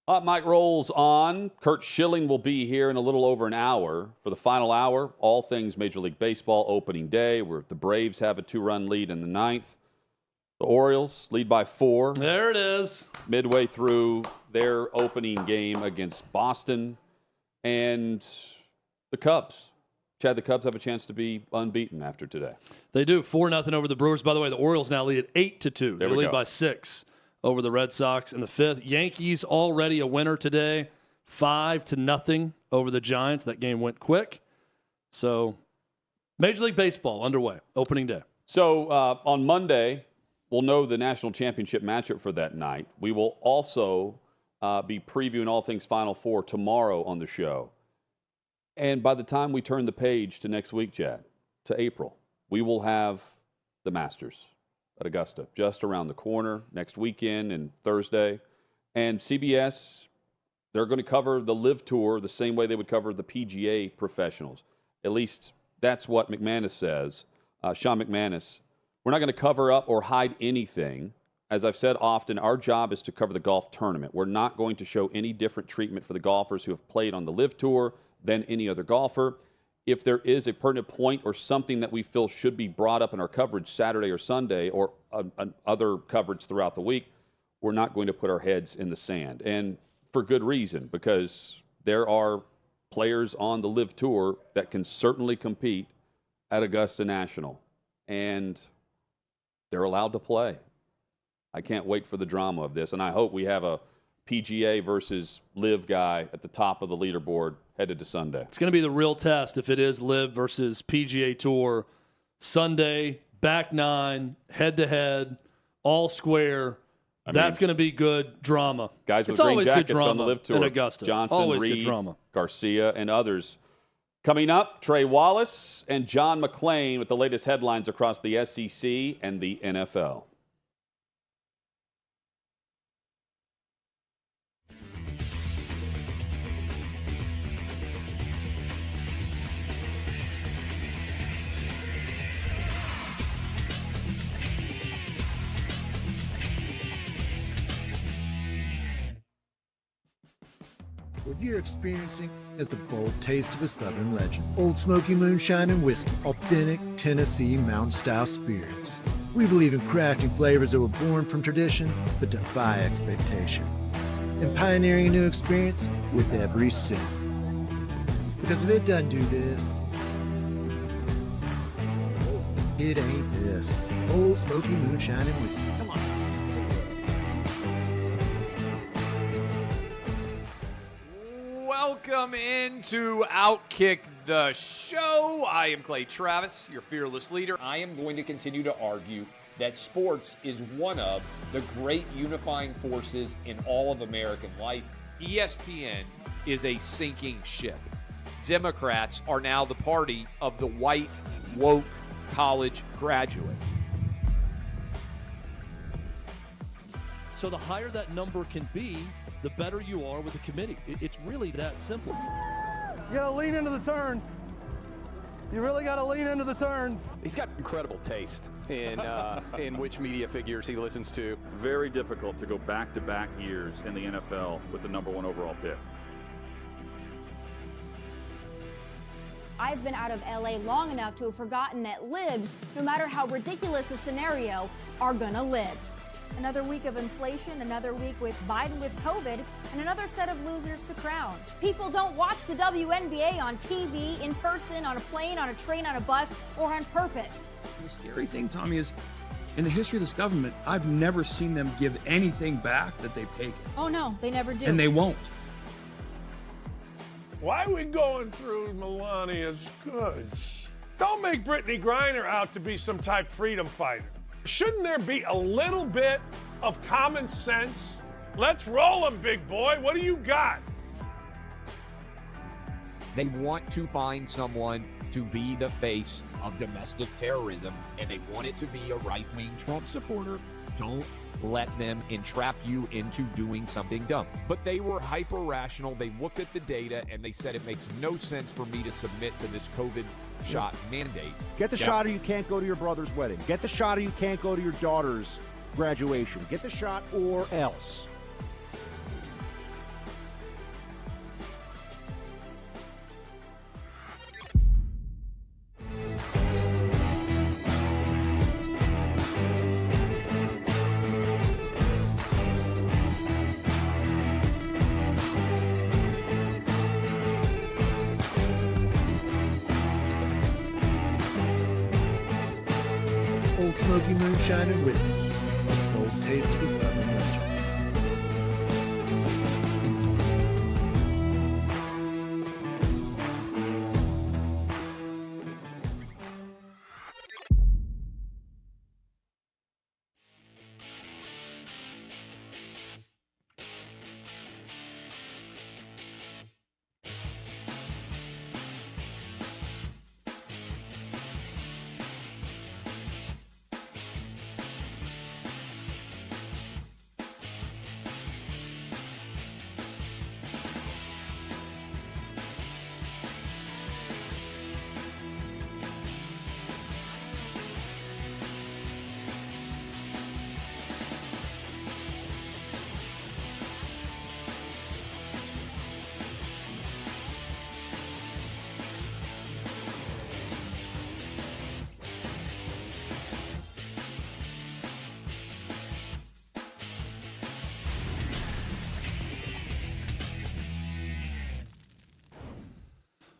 Hot Mic rolls on. Kurt Schilling will be here in a little over an hour for the final hour. All things Major League Baseball opening day, where the Braves have a 2-run lead in the ninth. The Orioles lead by 4. There it is. Midway through their opening game against Boston. And the Cubs. Chad, the Cubs have a chance to be unbeaten after today. They do. 4-0 over the Brewers. By the way, the Orioles now lead at 8-2. They lead by 6 over the Red Sox in the 5th. Yankees already a winner today. 5-0 over the Giants. That game went quick. So, Major League Baseball underway. Opening day. So, on Monday, we'll know the national championship matchup for that night. We will also be previewing all things Final Four tomorrow on the show. And by the time we turn the page to next week, Chad, to April, we will have the Masters at Augusta just around the corner next weekend and Thursday. And CBS, they're going to cover the LIV Tour the same way they would cover the PGA professionals. At least that's what McManus says. Sean McManus. We're not going to cover up or hide anything. As I've said often, our job is to cover the golf tournament. We're not going to show any different treatment for the golfers who have played on the LIV Tour than any other golfer. If there is a pertinent point or something that we feel should be brought up in our coverage Saturday or Sunday or other coverage throughout the week, we're not going to put our heads in the sand. And for good reason, because there are players on the LIV Tour that can certainly compete at Augusta National. And they're allowed to play. I can't wait for the drama of this. And I hope we have a PGA versus LIV guy at the top of the leaderboard headed to Sunday. It's going to be the real test if it is LIV versus PGA Tour. Sunday, back 9, head-to-head, all square. That's going to be good drama. Guys with it's green always jackets good drama on the LIV Tour. in Augusta. Johnson, always Reed, good drama. Garcia, and others. Coming up, Trey Wallace and John McClain with the latest headlines across the SEC and the NFL. What you're experiencing is the bold taste of a Southern legend. Old Smoky Moonshine and Whiskey, authentic Tennessee mountain-style spirits. We believe in crafting flavors that were born from tradition but defy expectation. And pioneering a new experience with every sip. Because if it doesn't do this, it ain't this. Old Smoky Moonshine and Whiskey. Come on. Welcome into OutKick the show. I am Clay Travis, your fearless leader. I am going to continue to argue that sports is one of the great unifying forces in all of American life. ESPN is a sinking ship. Democrats are now the party of the white, woke college graduate. So the higher that number can be, the better you are with the committee. It's really that simple. You gotta lean into the turns. You really gotta lean into the turns. He's got incredible taste in which media figures he listens to. Very difficult to go back-to-back years in the NFL with the number 1 overall pick. I've been out of LA long enough to have forgotten that libs, no matter how ridiculous the scenario, are gonna live. Another week of inflation, another week with Biden with COVID, and another set of losers to crown. People don't watch the WNBA on TV, in person, on a plane, on a train, on a bus, or on purpose. The scary thing, Tommy, is in the history of this government, I've never seen them give anything back that they've taken. Oh no, they never do. And they won't. Why are we going through Melania's goods? Don't make Brittany Griner out to be some type freedom fighter. Shouldn't there be a little bit of common sense? Let's roll them, big boy. What do you got? They want to find someone to be the face of domestic terrorism, and they want it to be a right-wing Trump supporter. Don't let them entrap you into doing something dumb. But they were hyper-rational. They looked at the data, and they said it makes no sense for me to submit to this COVID shot mandate. Get the shot or you can't go to your brother's wedding. Get the shot or you can't go to your daughter's graduation. Get the shot or else. Smoky Moonshine and Whiskey, a bold taste of a Southern legend.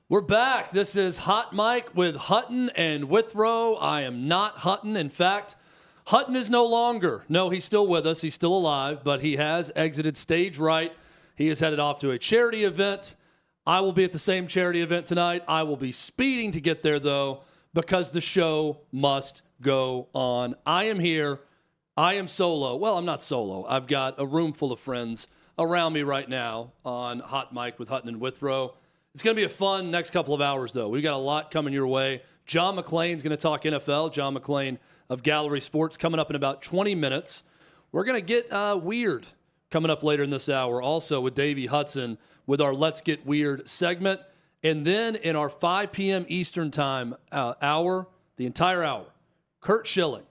We're back. This is Hot Mike with Hutton and Withrow. I am not Hutton. In fact, Hutton is no longer. No, he's still with us. He's still alive, but he has exited stage right. He is headed off to a charity event. I will be at the same charity event tonight. I will be speeding to get there, though, because the show must go on. I am here. I am solo. Well, I'm not solo. I've got a room full of friends around me right now on Hot Mike with Hutton and Withrow. It's going to be a fun next couple of hours, though. We've got a lot coming your way. John McClain's going to talk NFL. John McClain of Gallery Sports coming up in about 20 minutes. We're going to get weird coming up later in this hour, also with Davey Hudson with our Let's Get Weird segment. And then in our 5 p.m. Eastern time hour, the entire hour, Curt Schilling.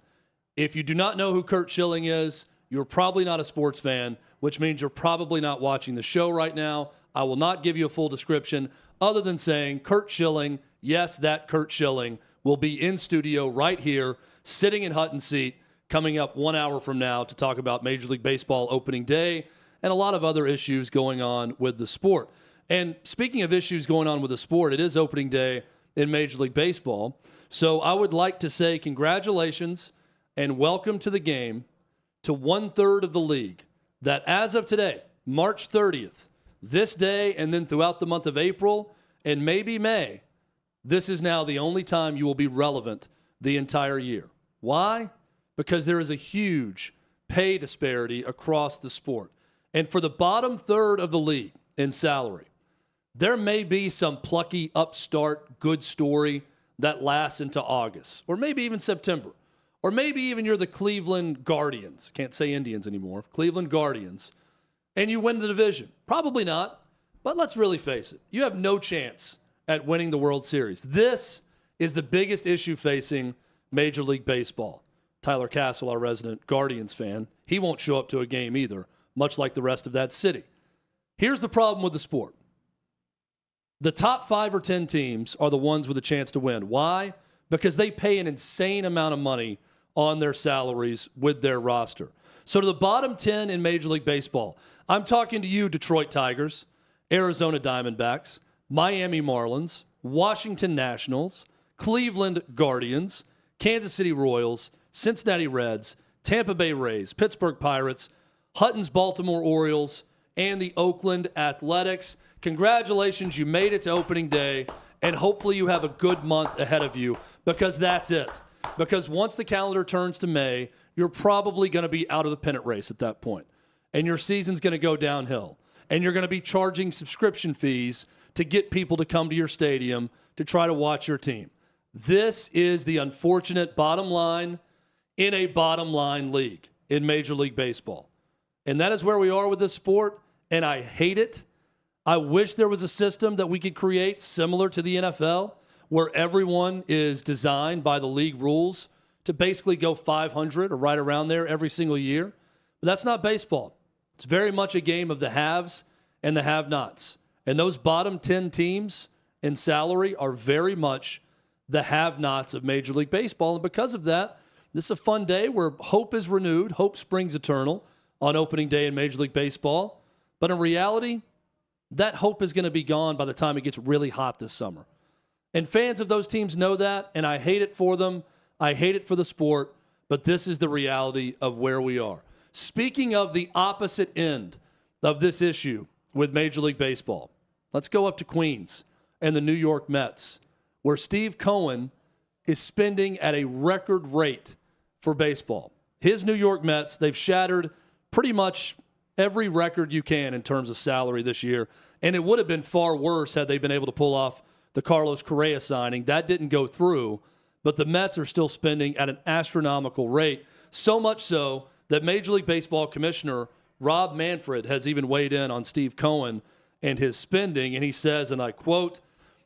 If you do not know who Curt Schilling is, you're probably not a sports fan, which means you're probably not watching the show right now. I will not give you a full description other than saying Curt Schilling, yes, that Curt Schilling, will be in studio right here, sitting in Hutton's seat, coming up 1 hour from now to talk about Major League Baseball opening day and a lot of other issues going on with the sport. And speaking of issues going on with the sport, it is opening day in Major League Baseball. So I would like to say congratulations and welcome to the game to 1/3 of the league that as of today, March 30th, this day and then throughout the month of April and maybe May, this is now the only time you will be relevant the entire year. Why? Because there is a huge pay disparity across the sport. And for the bottom third of the league in salary, there may be some plucky upstart good story that lasts into August or maybe even September. Or maybe even you're the Cleveland Guardians. Can't say Indians anymore. Cleveland Guardians. And you win the division. Probably not. But let's really face it. You have no chance at winning the World Series. This is the biggest issue facing Major League Baseball. Tyler Castle, our resident Guardians fan, he won't show up to a game either, much like the rest of that city. Here's the problem with the sport. The top 5 or 10 teams are the ones with a chance to win. Why? Because they pay an insane amount of money on their salaries with their roster. So to the bottom 10 in Major League Baseball, I'm talking to you, Detroit Tigers, Arizona Diamondbacks, Miami Marlins, Washington Nationals, Cleveland Guardians, Kansas City Royals, Cincinnati Reds, Tampa Bay Rays, Pittsburgh Pirates, Hutton's Baltimore Orioles, and the Oakland Athletics. Congratulations, you made it to opening day, and hopefully you have a good month ahead of you, because that's it. Because once the calendar turns to May, you're probably going to be out of the pennant race at that point. And your season's going to go downhill. And you're going to be charging subscription fees to get people to come to your stadium to try to watch your team. This is the unfortunate bottom line in a bottom line league in Major League Baseball. And that is where we are with this sport, and I hate it. I wish there was a system that we could create similar to the NFL, where everyone is designed by the league rules to basically go 500 or right around there every single year. But that's not baseball. It's very much a game of the haves and the have-nots. And those bottom 10 teams in salary are very much the have-nots of Major League Baseball. And because of that, this is a fun day where hope is renewed. Hope springs eternal on opening day in Major League Baseball. But in reality, that hope is going to be gone by the time it gets really hot this summer. And fans of those teams know that, and I hate it for them. I hate it for the sport. but this is the reality of where we are. Speaking of the opposite end of this issue with Major League Baseball, let's go up to Queens and the New York Mets, where Steve Cohen is spending at a record rate for baseball. His New York Mets, they've shattered pretty much every record you can in terms of salary this year, and it would have been far worse had they been able to pull off the Carlos Correa signing. That didn't go through, but the Mets are still spending at an astronomical rate, so much so that Major League Baseball Commissioner Rob Manfred has even weighed in on Steve Cohen and his spending, and he says, and I quote,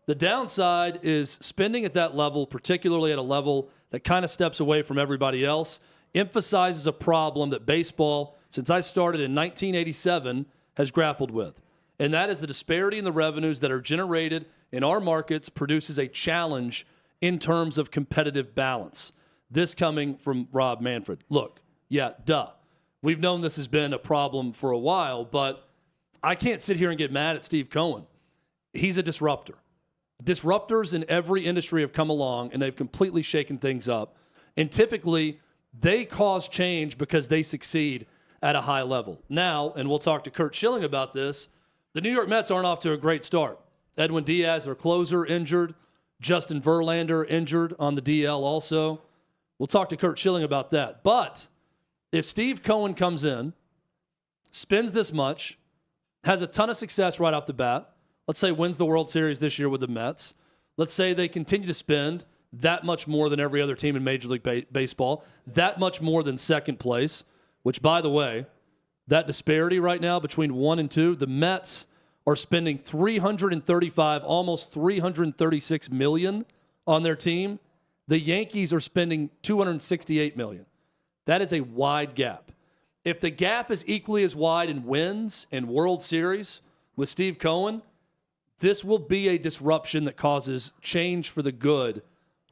"The downside is spending at that level, particularly at a level that kind of steps away from everybody else, emphasizes a problem that baseball, since I started in 1987, has grappled with. And that is the disparity in the revenues that are generated in our markets produces a challenge in terms of competitive balance." This coming from Rob Manfred. Look, yeah, duh. We've known this has been a problem for a while, but I can't sit here and get mad at Steve Cohen. He's a disruptor. Disruptors in every industry have come along, and they've completely shaken things up. And typically, they cause change because they succeed at a high level. Now, and we'll talk to Curt Schilling about this, the New York Mets aren't off to a great start. Edwin Diaz, their closer, injured. Justin Verlander injured on the DL also. We'll talk to Curt Schilling about that. But if Steve Cohen comes in, spends this much, has a ton of success right off the bat, let's say wins the World Series this year with the Mets, let's say they continue to spend that much more than every other team in Major League Baseball, that much more than second place, which, by the way, that disparity right now between 1 and 2, the Mets are spending $335, almost $336 million on their team. The Yankees are spending $268 million. That is a wide gap. If the gap is equally as wide in wins and World Series with Steve Cohen, this will be a disruption that causes change for the good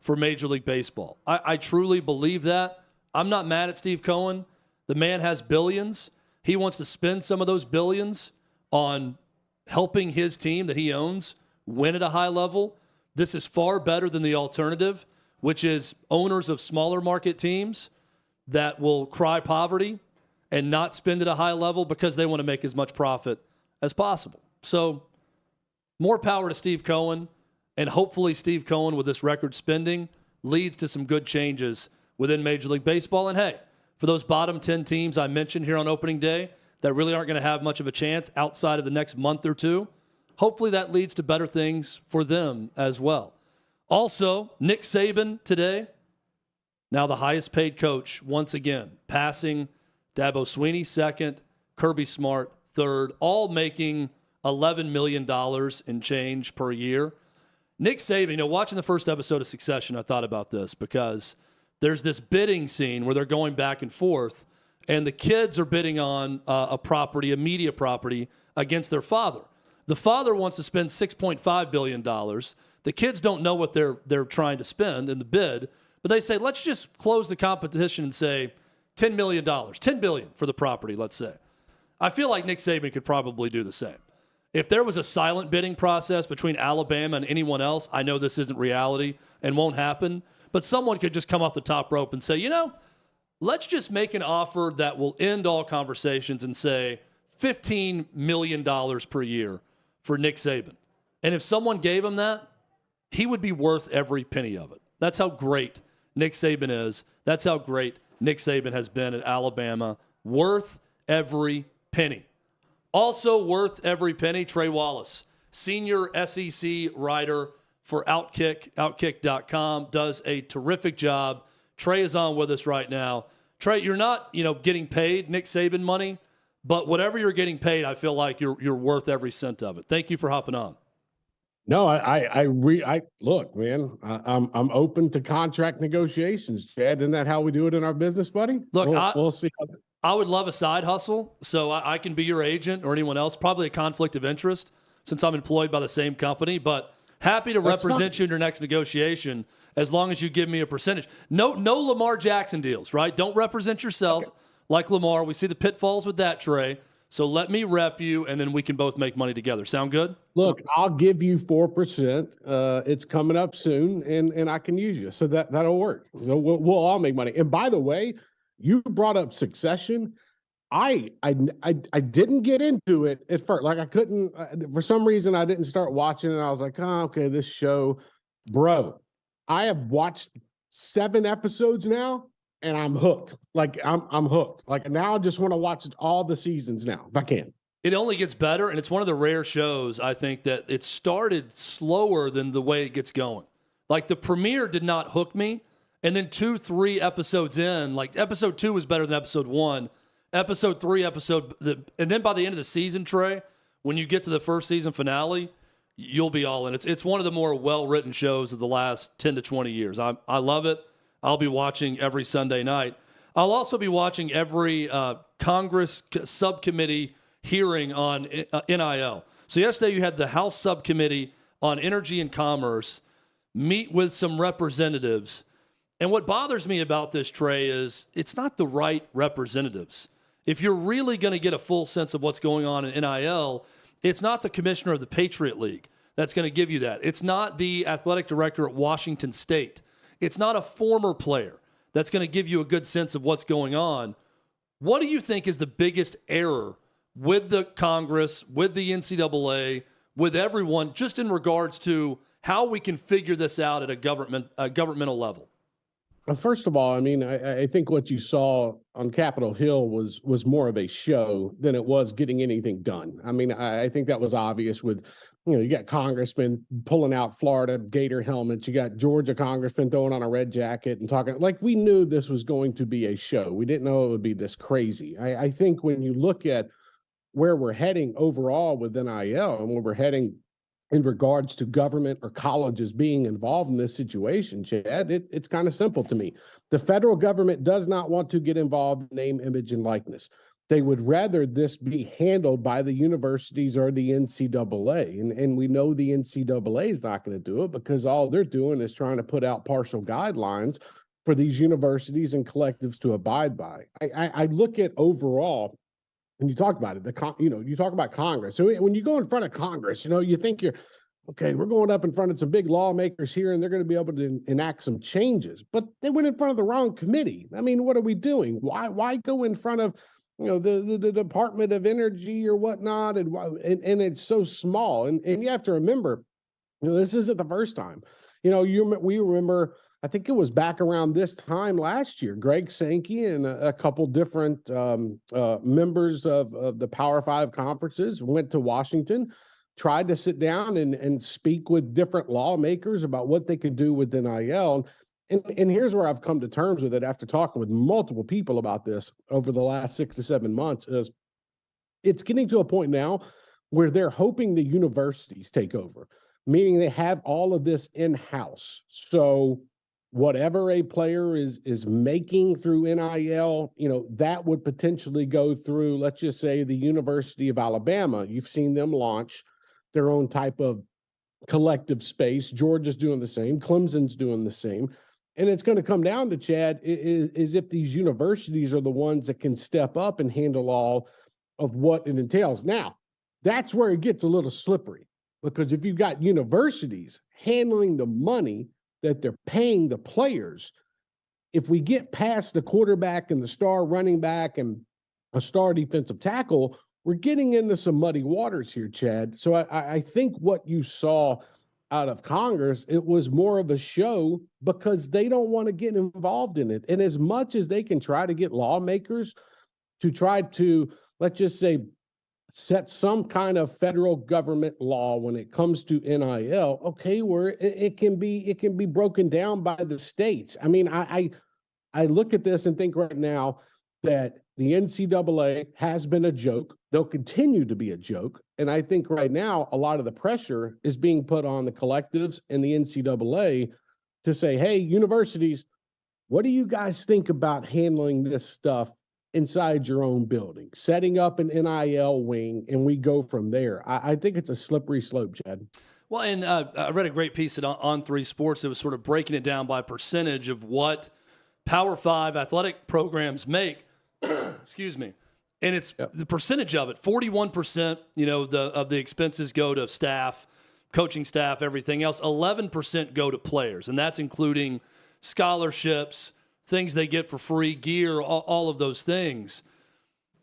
for Major League Baseball. I truly believe that. I'm not mad at Steve Cohen. The man has billions. He wants to spend some of those billions on helping his team that he owns win at a high level. This is far better than the alternative, which is owners of smaller market teams that will cry poverty and not spend at a high level because they want to make as much profit as possible. So more power to Steve Cohen, and hopefully Steve Cohen with this record spending leads to some good changes within Major League Baseball. And hey, for those bottom 10 teams I mentioned here on opening day that really aren't going to have much of a chance outside of the next month or two, hopefully that leads to better things for them as well. Also, Nick Saban today, now the highest paid coach once again, passing Dabo Swinney second, Kirby Smart third, all making $11 million in change per year. Nick Saban, watching the first episode of Succession, I thought about this because there's this bidding scene where they're going back and forth, and the kids are bidding on a media property, against their father. The father wants to spend $6.5 billion. The kids don't know what they're trying to spend in the bid, but they say, let's just close the competition and say $10 million, $10 billion for the property, let's say. I feel like Nick Saban could probably do the same. If there was a silent bidding process between Alabama and anyone else, I know this isn't reality and won't happen, but someone could just come off the top rope and say, let's just make an offer that will end all conversations and say $15 million per year for Nick Saban. And if someone gave him that, he would be worth every penny of it. That's how great Nick Saban is. That's how great Nick Saban has been at Alabama. Worth every penny. Also worth every penny, Trey Wallace, senior SEC writer for OutKick, OutKick.com, does a terrific job. Trey is on with us right now. Trey, you're not, getting paid Nick Saban money, but whatever you're getting paid, I feel like you're worth every cent of it. Thank you for hopping on. No, I look, man. I'm open to contract negotiations, Chad. Isn't that how we do it in our business, buddy? Look, we'll see. I would love a side hustle, so I can be your agent or anyone else. Probably a conflict of interest since I'm employed by the same company, but happy to represent you in your next negotiation as long as you give me a percentage. No Lamar Jackson deals, right? Don't represent yourself like Lamar. We see the pitfalls with that, Trey. So let me rep you, and then we can both make money together. Sound good? Look, I'll give you 4%. It's coming up soon, and I can use you. So that'll work. So we'll all make money. And by the way, you brought up Succession. I didn't get into it at first. Like I couldn't, for some reason, I didn't start watching it. I was like, oh, okay, this show, bro. I have watched 7 episodes now, and I'm hooked. Like I'm hooked. Like now I just want to watch all the seasons now if I can. It only gets better, and it's one of the rare shows, I think, that it started slower than the way it gets going. Like the premiere did not hook me, and then 2-3 episodes in, like episode 2 was better than episode 1. Episode 3, and then by the end of the season, Trey, when you get to the first season finale, you'll be all in. It's one of the more well-written shows of the last 10 to 20 years. I love it. I'll be watching every Sunday night. I'll also be watching every Congress subcommittee hearing on NIL. So yesterday you had the House subcommittee on energy and commerce meet with some representatives. And what bothers me about this, Trey, is it's not the right representatives. If you're really going to get a full sense of what's going on in NIL, it's not the commissioner of the Patriot League that's going to give you that. It's not the athletic director at Washington State. It's not a former player that's going to give you a good sense of what's going on. What do you think is the biggest error with the Congress, with the NCAA, with everyone, just in regards to how we can figure this out at a governmental level? First of all, I mean, I think what you saw on Capitol Hill was more of a show than it was getting anything done. I mean, I think that was obvious with, you got congressmen pulling out Florida Gator helmets. You got Georgia congressmen throwing on a red jacket and talking like we knew this was going to be a show. We didn't know it would be this crazy. I think when you look at where we're heading overall with NIL and where we're heading in regards to government or colleges being involved in this situation, Chad, it's kind of simple to me. The federal government does not want to get involved in name, image, and likeness. They would rather this be handled by the universities or the NCAA. And we know the NCAA is not going to do it because all they're doing is trying to put out partial guidelines for these universities and collectives to abide by. I look at overall, and you talk about it, you talk about Congress. So when you go in front of Congress, you think okay, we're going up in front of some big lawmakers here, and they're going to be able to enact some changes. But they went in front of the wrong committee. I mean, what are we doing? Why go in front of the Department of Energy or whatnot, and it's so small. And you have to remember, this isn't the first time. We remember, I think it was back around this time last year, Greg Sankey and a couple different members of the Power 5 conferences went to Washington, tried to sit down and speak with different lawmakers about what they could do with NIL. And here's where I've come to terms with it after talking with multiple people about this over the last 6 to 7 months, is it's getting to a point now where they're hoping the universities take over, meaning they have all of this in-house. So whatever a player is making through NIL, that would potentially go through, let's just say, the University of Alabama. You've seen them launch their own type of collective space. Georgia's doing the same. Clemson's doing the same. And it's going to come down to, Chad, is if these universities are the ones that can step up and handle all of what it entails. Now, that's where it gets a little slippery, because if you've got universities handling the money that they're paying the players, if we get past the quarterback and the star running back and a star defensive tackle, we're getting into some muddy waters here, Chad. So I think what you saw out of Congress, it was more of a show because they don't want to get involved in it. And as much as they can try to get lawmakers to try to, let's just say, set some kind of federal government law when it comes to NIL, okay, where it can be broken down by the states. I mean, I look at this and think right now that the NCAA has been a joke. They'll continue to be a joke. And I think right now, a lot of the pressure is being put on the collectives and the NCAA to say, hey, universities, what do you guys think about handling this stuff inside your own building, setting up an NIL wing, and we go from there? I think it's a slippery slope, Chad. Well, and I read a great piece on 3 Sports that was sort of breaking it down by percentage of what Power 5 athletic programs make, excuse me, And it's the percentage of it, 41%, of the expenses go to staff, coaching staff, everything else. 11% go to players, and that's including scholarships, things they get for free, gear, all of those things.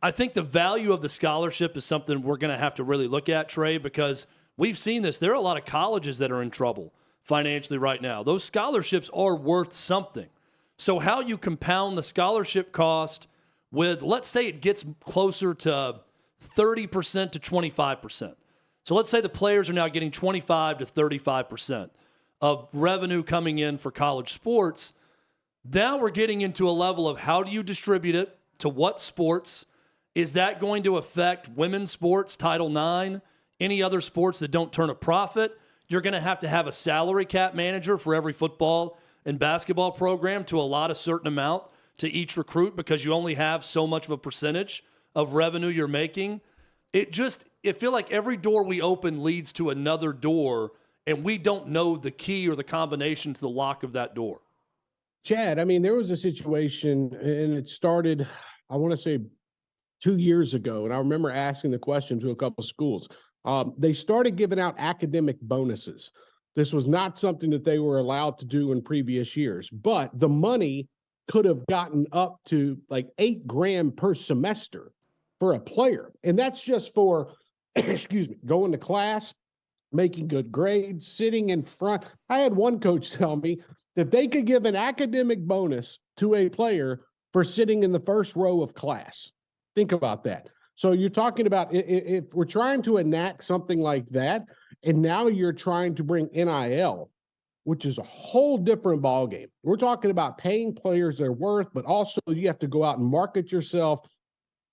I think the value of the scholarship is something we're going to have to really look at, Trey, because we've seen this. There are a lot of colleges that are in trouble financially right now. Those scholarships are worth something. So how you compound the scholarship cost with, let's say it gets closer to 30% to 25%. So let's say the players are now getting 25 to 35% of revenue coming in for college sports. Now we're getting into a level of how do you distribute it to what sports? Is that going to affect women's sports, Title IX, any other sports that don't turn a profit? You're going to have a salary cap manager for every football and basketball program to allot a certain amount to each recruit because you only have so much of a percentage of revenue you're making. It feel like every door we open leads to another door, and we don't know the key or the combination to the lock of that door. Chad, I mean, there was a situation, and it started, I want to say 2 years ago, and I remember asking the question to a couple of schools. They started giving out academic bonuses. This was not something that they were allowed to do in previous years, but the money could have gotten up to like $8,000 per semester for a player. And that's just for, going to class, making good grades, sitting in front. I had one coach tell me that they could give an academic bonus to a player for sitting in the first row of class. Think about that. So you're talking about if we're trying to enact something like that, and now you're trying to bring NIL, which is a whole different ballgame. We're talking about paying players their worth, but also you have to go out and market yourself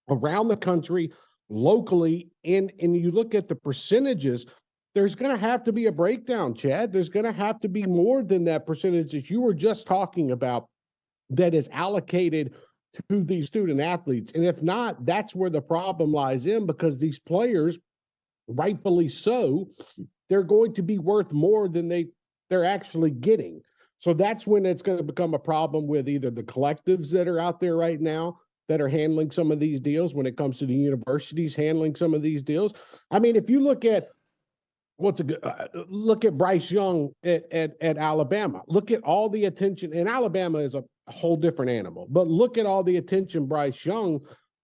around the country, locally, and you look at the percentages, there's going to have to be a breakdown, Chad. There's going to have to be more than that percentage that you were just talking about that is allocated to these student athletes. And if not, that's where the problem lies in, because these players, rightfully so, they're going to be worth more than they're actually getting. So that's when it's going to become a problem with either the collectives that are out there right now that are handling some of these deals, when it comes to the universities handling some of these deals. I mean, if you look at look at Bryce Young at Alabama. Look at all the attention, and Alabama is a whole different animal, but look at all the attention Bryce Young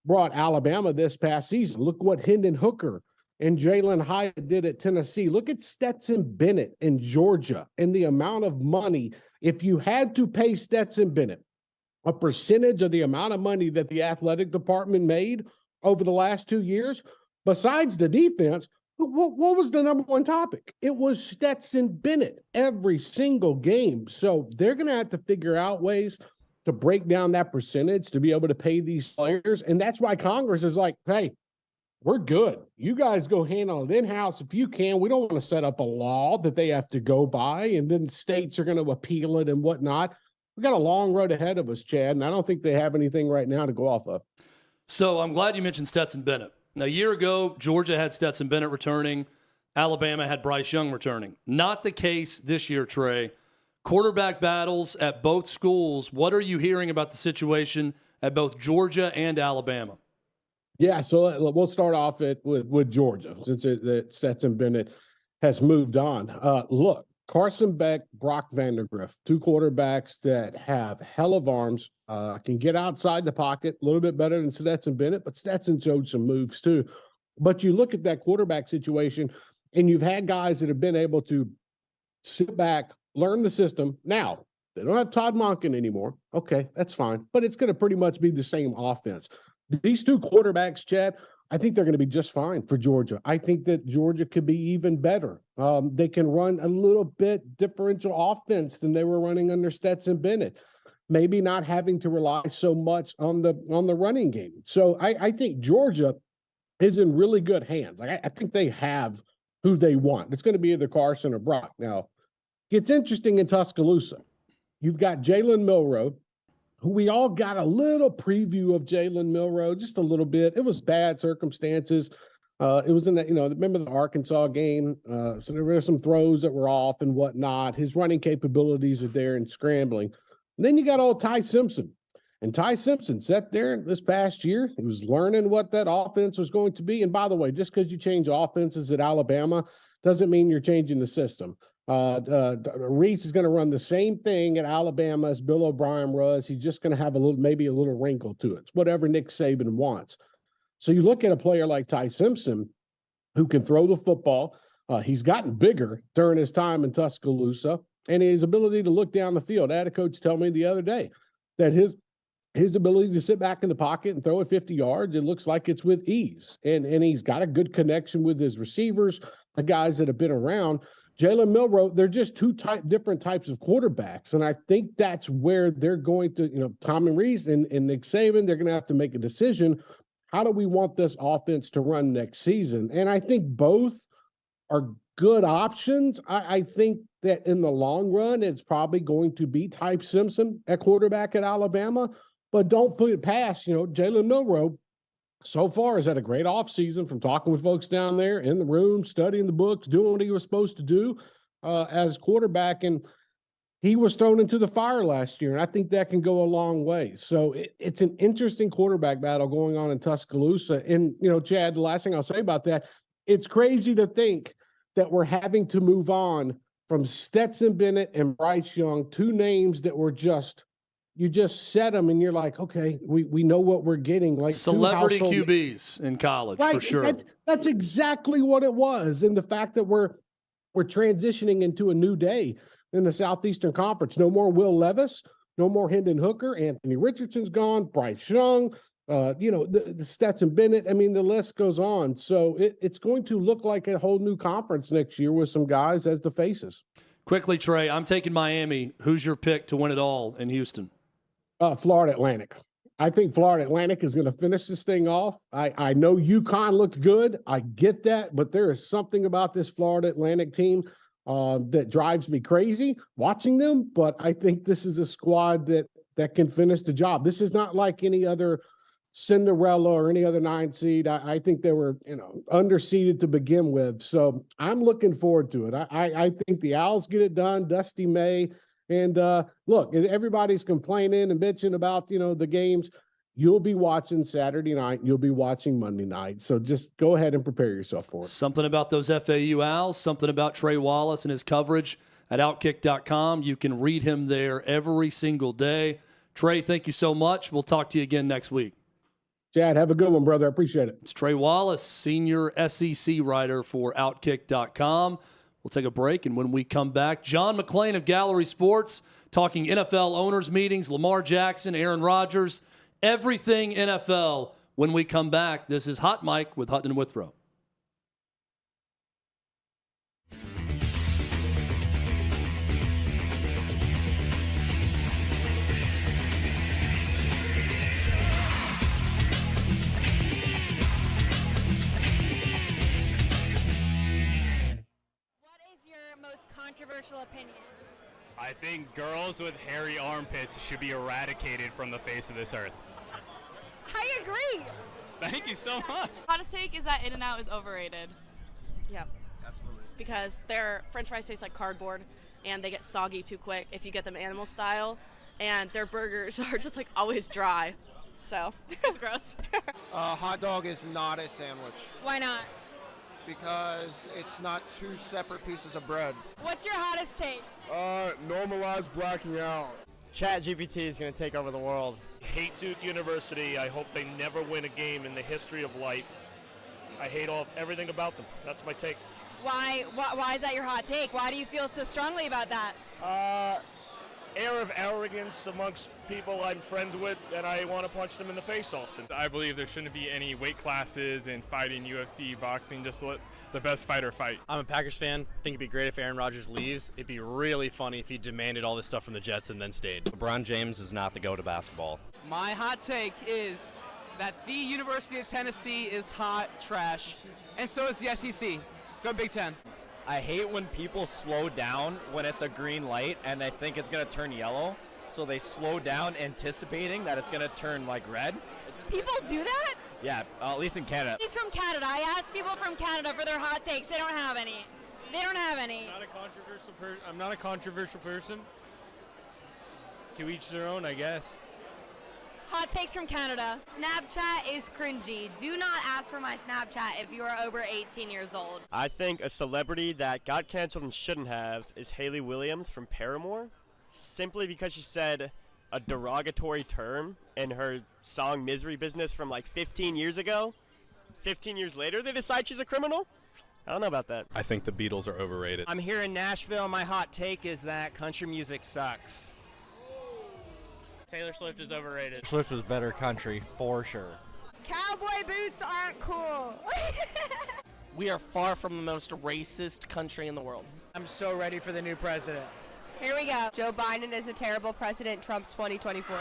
brought Alabama this past season. Look what Hendon Hooker and Jalen Hyatt did at Tennessee. Look at Stetson Bennett in Georgia and the amount of money. If you had to pay Stetson Bennett a percentage of the amount of money that the athletic department made over the last 2 years, besides the defense, what was the number one topic? It was Stetson Bennett every single game. So they're going to have to figure out ways to break down that percentage to be able to pay these players. And that's why Congress is like, hey, we're good. You guys go handle it in-house if you can. We don't want to set up a law that they have to go by, and then states are going to appeal it and whatnot. We got a long road ahead of us, Chad, and I don't think they have anything right now to go off of. So I'm glad you mentioned Stetson Bennett. Now, a year ago, Georgia had Stetson Bennett returning. Alabama had Bryce Young returning. Not the case this year, Trey. Quarterback battles at both schools. What are you hearing about the situation at both Georgia and Alabama? Yeah, so we'll start off with Georgia, since Stetson Bennett has moved on. Look, Carson Beck, Brock Vandagriff, two quarterbacks that have hell of arms, can get outside the pocket a little bit better than Stetson Bennett, but Stetson showed some moves too. But you look at that quarterback situation, and you've had guys that have been able to sit back, learn the system. Now, they don't have Todd Monken anymore. Okay, that's fine. But it's going to pretty much be the same offense. These two quarterbacks, Chad, I think they're going to be just fine for Georgia. I think that Georgia could be even better. They can run a little bit differential offense than they were running under Stetson Bennett. Maybe not having to rely so much on the running game. So I think Georgia is in really good hands. I think they have who they want. It's going to be either Carson or Brock. Now, it's interesting in Tuscaloosa. You've got Jalen Milroe, who we all got a little preview of Jalen Milroe, just a little bit. It was bad circumstances. It was in that, remember the Arkansas game? So there were some throws that were off and whatnot. His running capabilities are there and scrambling. And then you got old Ty Simpson. And Ty Simpson sat there this past year. He was learning what that offense was going to be. And by the way, just because you change offenses at Alabama doesn't mean you're changing the system. Reese is going to run the same thing at Alabama as Bill O'Brien was. He's just going to have maybe a little wrinkle to it. It's whatever Nick Saban wants. So you look at a player like Ty Simpson, who can throw the football. He's gotten bigger during his time in Tuscaloosa, and his ability to look down the field. I had a coach tell me the other day that his ability to sit back in the pocket and throw it 50 yards, it looks like it's with ease. And he's got a good connection with his receivers, the guys that have been around. Jalen Milroe, they're just different types of quarterbacks. And I think that's where they're going to, Tommy Rees and Nick Saban, they're going to have to make a decision. How do we want this offense to run next season? And I think both are good options. I think that in the long run, it's probably going to be Ty Simpson at quarterback at Alabama. But don't put it past, Jalen Milroe so far has had a great offseason from talking with folks down there in the room, studying the books, doing what he was supposed to do as quarterback. And he was thrown into the fire last year, and I think that can go a long way. So it's an interesting quarterback battle going on in Tuscaloosa. And, Chad, the last thing I'll say about that, it's crazy to think that we're having to move on from Stetson Bennett and Bryce Young, two names that were you just set them and you're like, okay, we know what we're getting. Like celebrity QBs in college, right, for sure. That's exactly what it was. And the fact that we're transitioning into a new day in the Southeastern Conference. No more Will Levis, no more Hendon Hooker. Anthony Richardson's gone, Bryce Young, the Stetson Bennett. I mean, the list goes on. So it's going to look like a whole new conference next year with some guys as the faces. Quickly, Trey, I'm taking Miami. Who's your pick to win it all in Houston? Florida Atlantic. I think Florida Atlantic is going to finish this thing off. I know UConn looked good. I get that, but there is something about this Florida Atlantic team that drives me crazy watching them. But I think this is a squad that can finish the job. This is not like any other Cinderella or any other 9 seed. I think they were, underseeded to begin with. So I'm looking forward to it. I think the Owls get it done. Dusty May. And look, everybody's complaining and bitching about, the games. You'll be watching Saturday night. You'll be watching Monday night. So just go ahead and prepare yourself for it. Something about those FAU Owls, something about Trey Wallace and his coverage at OutKick.com. You can read him there every single day. Trey, thank you so much. We'll talk to you again next week. Chad, have a good one, brother. I appreciate it. It's Trey Wallace, senior SEC writer for OutKick.com. We'll take a break, and when we come back, John McClain of Gallery Sports talking NFL owners meetings, Lamar Jackson, Aaron Rodgers, everything NFL. When we come back, this is Hot Mike with Hutton and Withrow. Controversial opinion. I think girls with hairy armpits should be eradicated from the face of this earth. I agree. Thank you so much. Hottest take is that In-N-Out is overrated. Yeah. Absolutely. Because their french fries taste like cardboard and they get soggy too quick if you get them animal style, and their burgers are just like always dry. So it's gross. Hot dog is not a sandwich. Why not? Because it's not two separate pieces of bread. What's your hottest take? Normalize blacking out. ChatGPT is going to take over the world. Hate Duke University. I hope they never win a game in the history of life. I hate everything about them. That's my take. Why is that your hot take? Why do you feel so strongly about that? Air of arrogance amongst people I'm friends with, and I want to punch them in the face often. I believe there shouldn't be any weight classes in fighting, UFC, boxing, just let the best fighter fight. I'm a Packers fan. I think it'd be great if Aaron Rodgers leaves. It'd be really funny if he demanded all this stuff from the Jets and then stayed. LeBron James is not the go to basketball. My hot take is that the University of Tennessee is hot trash, and so is the SEC. Go Big Ten. I hate when people slow down when it's a green light and they think it's going to turn yellow, so they slow down anticipating that it's going to turn like red. People do that? Yeah, at least in Canada. He's from Canada. I asked people from Canada for their hot takes. They don't have any. I'm not a controversial person. To each their own, I guess. Hot takes from Canada. Snapchat is cringy. Do not ask for my Snapchat if you are over 18 years old. I think a celebrity that got canceled and shouldn't have is Hayley Williams from Paramore, simply because she said a derogatory term in her song Misery Business from like 15 years ago. 15 years later, they decide she's a criminal? I don't know about that. I think the Beatles are overrated. I'm here in Nashville. My hot take is that country music sucks. Taylor Swift is overrated. Swift is better country, for sure. Cowboy boots aren't cool. We are far from the most racist country in the world. I'm so ready for the new president. Here we go. Joe Biden is a terrible president. Trump 2024.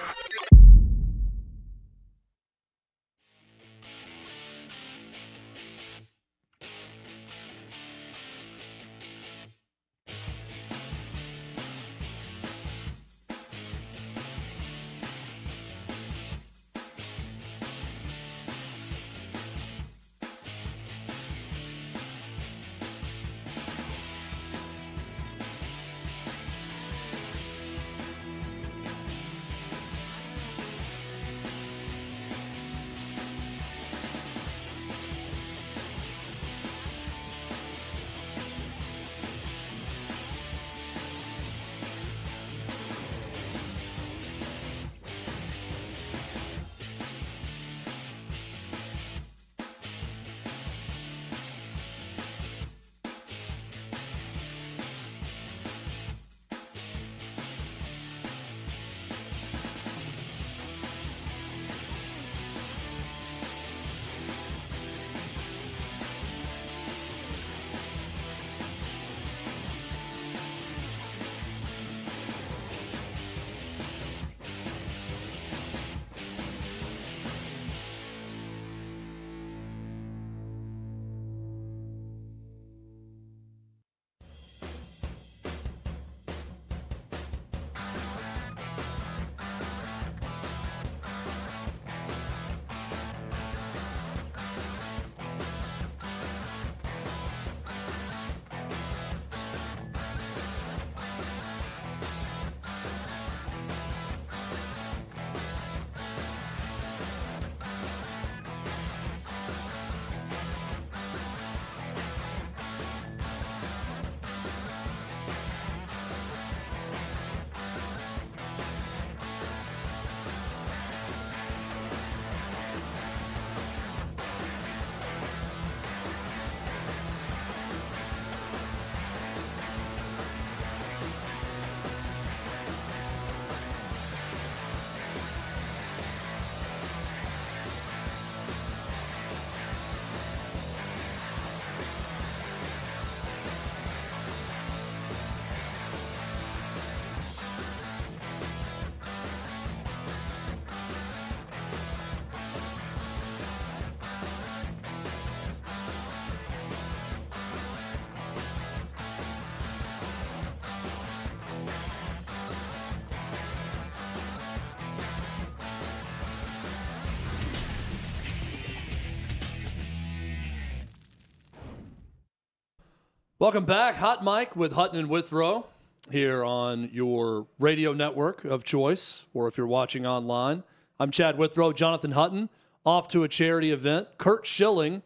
Welcome back. Hot Mic with Hutton and Withrow here on your radio network of choice, or if you're watching online. I'm Chad Withrow, Jonathan Hutton, off to a charity event. Kurt Schilling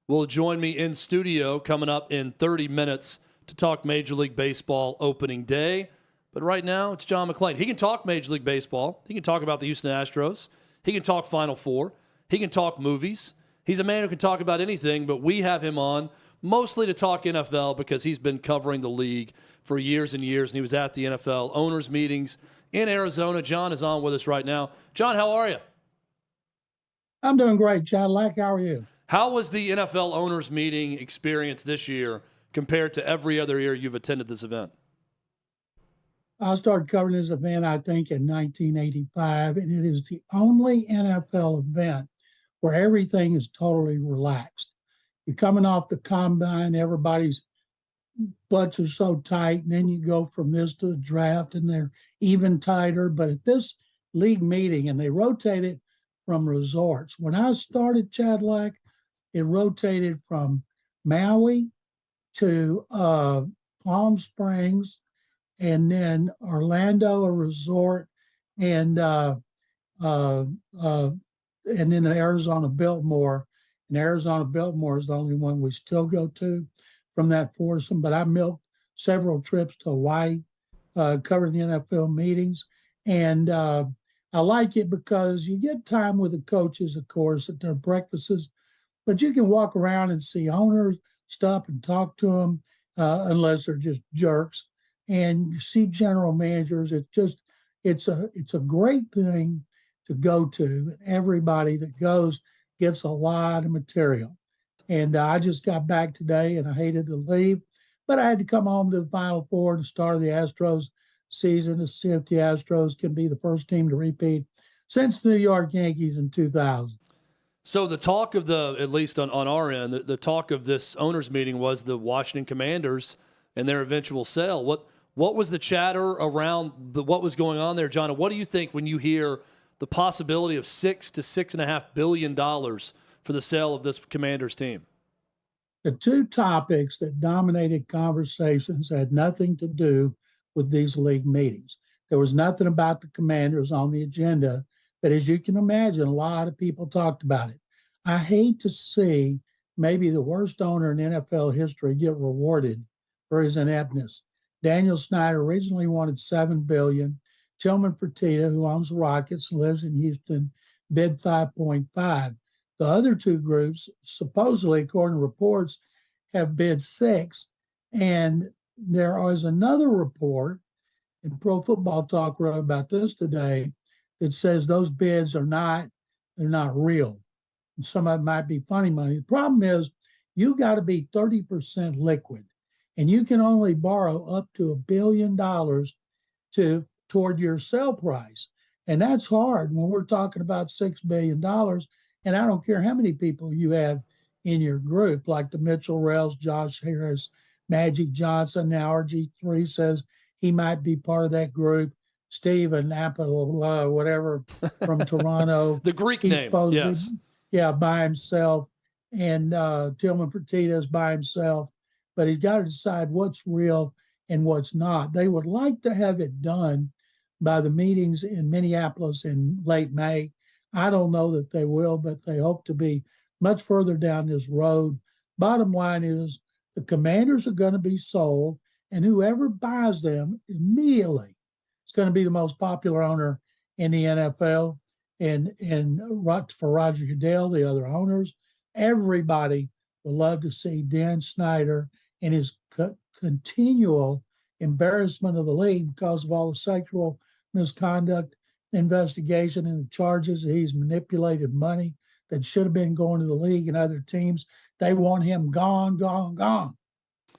will join me in studio coming up in 30 minutes to talk Major League Baseball opening day. But right now, it's John McClain. He can talk Major League Baseball. He can talk about the Houston Astros. He can talk Final Four. He can talk movies. He's a man who can talk about anything, but we have him on mostly to talk NFL because he's been covering the league for years and years, and he was at the NFL owners' meetings in Arizona. John is on with us right now. John, how are you? I'm doing great, Chad. How are you? How was the NFL owners' meeting experience this year compared to every other year you've attended this event? I started covering this event, I think, in 1985, and it is the only NFL event where everything is totally relaxed. You're coming off the combine, everybody's butts are so tight, and then you go from this to the draft, and they're even tighter. But at this league meeting, and they rotate it from resorts. When I started Chadlack, it rotated from Maui to Palm Springs, and then Orlando, a resort, and uh, uh, and then the Arizona Biltmore. And Arizona Biltmore is the only one we still go to from that foursome. But I milked several trips to Hawaii, covering the NFL meetings. And I like it because you get time with the coaches, of course, at their breakfasts, but you can walk around and see owners, stop and talk to them, unless they're just jerks. And you see general managers. It's a great thing to go to. Everybody that goes gets a lot of material. And I just got back today, and I hated to leave, but I had to come home to the Final Four, the start of the Astros season, to see if the Astros can be the first team to repeat since the New York Yankees in 2000. So the talk of at least on our end, the talk of this owners meeting was the Washington Commanders and their eventual sale. What was the chatter around what was going on there, John? And what do you think when you hear the possibility of $6 to $6.5 billion for the sale of this Commanders team? The two topics that dominated conversations had nothing to do with these league meetings. There was nothing about the Commanders on the agenda, but as you can imagine, a lot of people talked about it. I hate to see maybe the worst owner in NFL history get rewarded for his ineptness. Daniel Snyder originally wanted $7 billion. Tillman Fertitta, who owns the Rockets and lives in Houston, bid 5.5. The other two groups, supposedly, according to reports, have bid 6. And there is another report, and Pro Football Talk wrote about this today, that says those bids they're not real. And some of it might be funny money. The problem is you got to be 30% liquid, and you can only borrow up to $1 billion toward your sell price. And that's hard when we're talking about $6 billion. And I don't care how many people you have in your group, like the Mitchell Rels, Josh Harris, Magic Johnson. Now RG3 says he might be part of that group. Steven Apple, whatever, from Toronto. The Greek name, yes. Yeah, by himself. And Tillman Fertitta is by himself. But he's got to decide what's real and what's not. They would like to have it done by the meetings in Minneapolis in late May. I don't know that they will, but they hope to be much further down this road. Bottom line is the Commanders are going to be sold, and whoever buys them immediately is going to be the most popular owner in the NFL. And for Roger Goodell, the other owners, everybody would love to see Dan Snyder and his continual embarrassment of the league because of all the sexual misconduct investigation and the charges that he's manipulated money that should have been going to the league and other teams. They want him gone, gone, gone.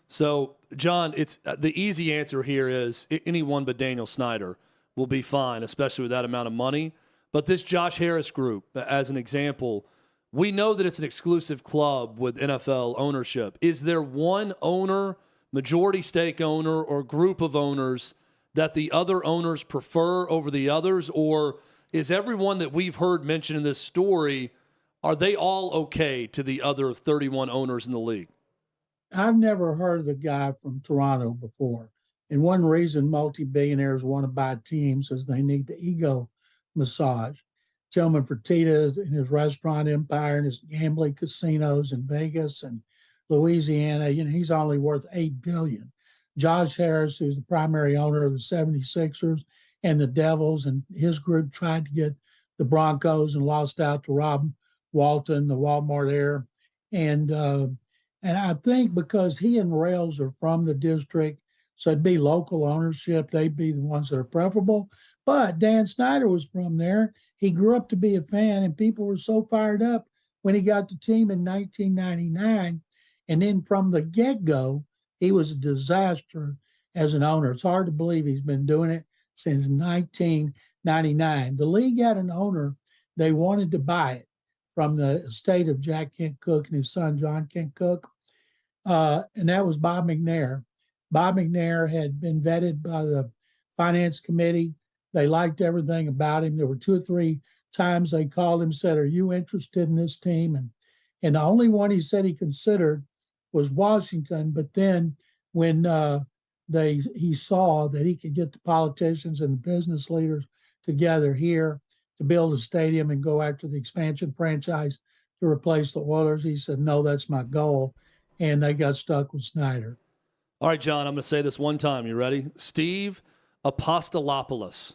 So, John, it's the easy answer here is anyone but Daniel Snyder will be fine, especially with that amount of money. But this Josh Harris group, as an example, we know that it's an exclusive club with NFL ownership. Is there one owner, majority stake owner, or group of owners that the other owners prefer over the others? Or is everyone that we've heard mentioned in this story, are they all okay to the other 31 owners in the league? I've never heard of the guy from Toronto before. And one reason multi-billionaires want to buy teams is they need the ego massage. Tillman Fertitta and his restaurant empire and his gambling casinos in Vegas and Louisiana, he's only worth $8 billion. Josh Harris, who's the primary owner of the 76ers and the Devils, and his group tried to get the Broncos and lost out to Rob Walton, the Walmart heir. And I think because he and Rails are from the district, so it'd be local ownership, they'd be the ones that are preferable. But Dan Snyder was from there. He grew up to be a fan, and people were so fired up when he got the team in 1999. And then from the get-go, he was a disaster as an owner. It's hard to believe he's been doing it since 1999. The league had an owner. They wanted to buy it from the estate of Jack Kent Cooke and his son, John Kent Cooke. And that was Bob McNair. Bob McNair had been vetted by the finance committee. They liked everything about him. There were 2 or 3 times they called him, said, "Are you interested in this team?" And the only one he said he considered was Washington. But then when he saw that he could get the politicians and the business leaders together here, to build a stadium and go after the expansion franchise to replace the Oilers. He said, no, that's my goal. And they got stuck with Snyder. All right, John, I'm going to say this one time. You ready? Steve Apostolopoulos.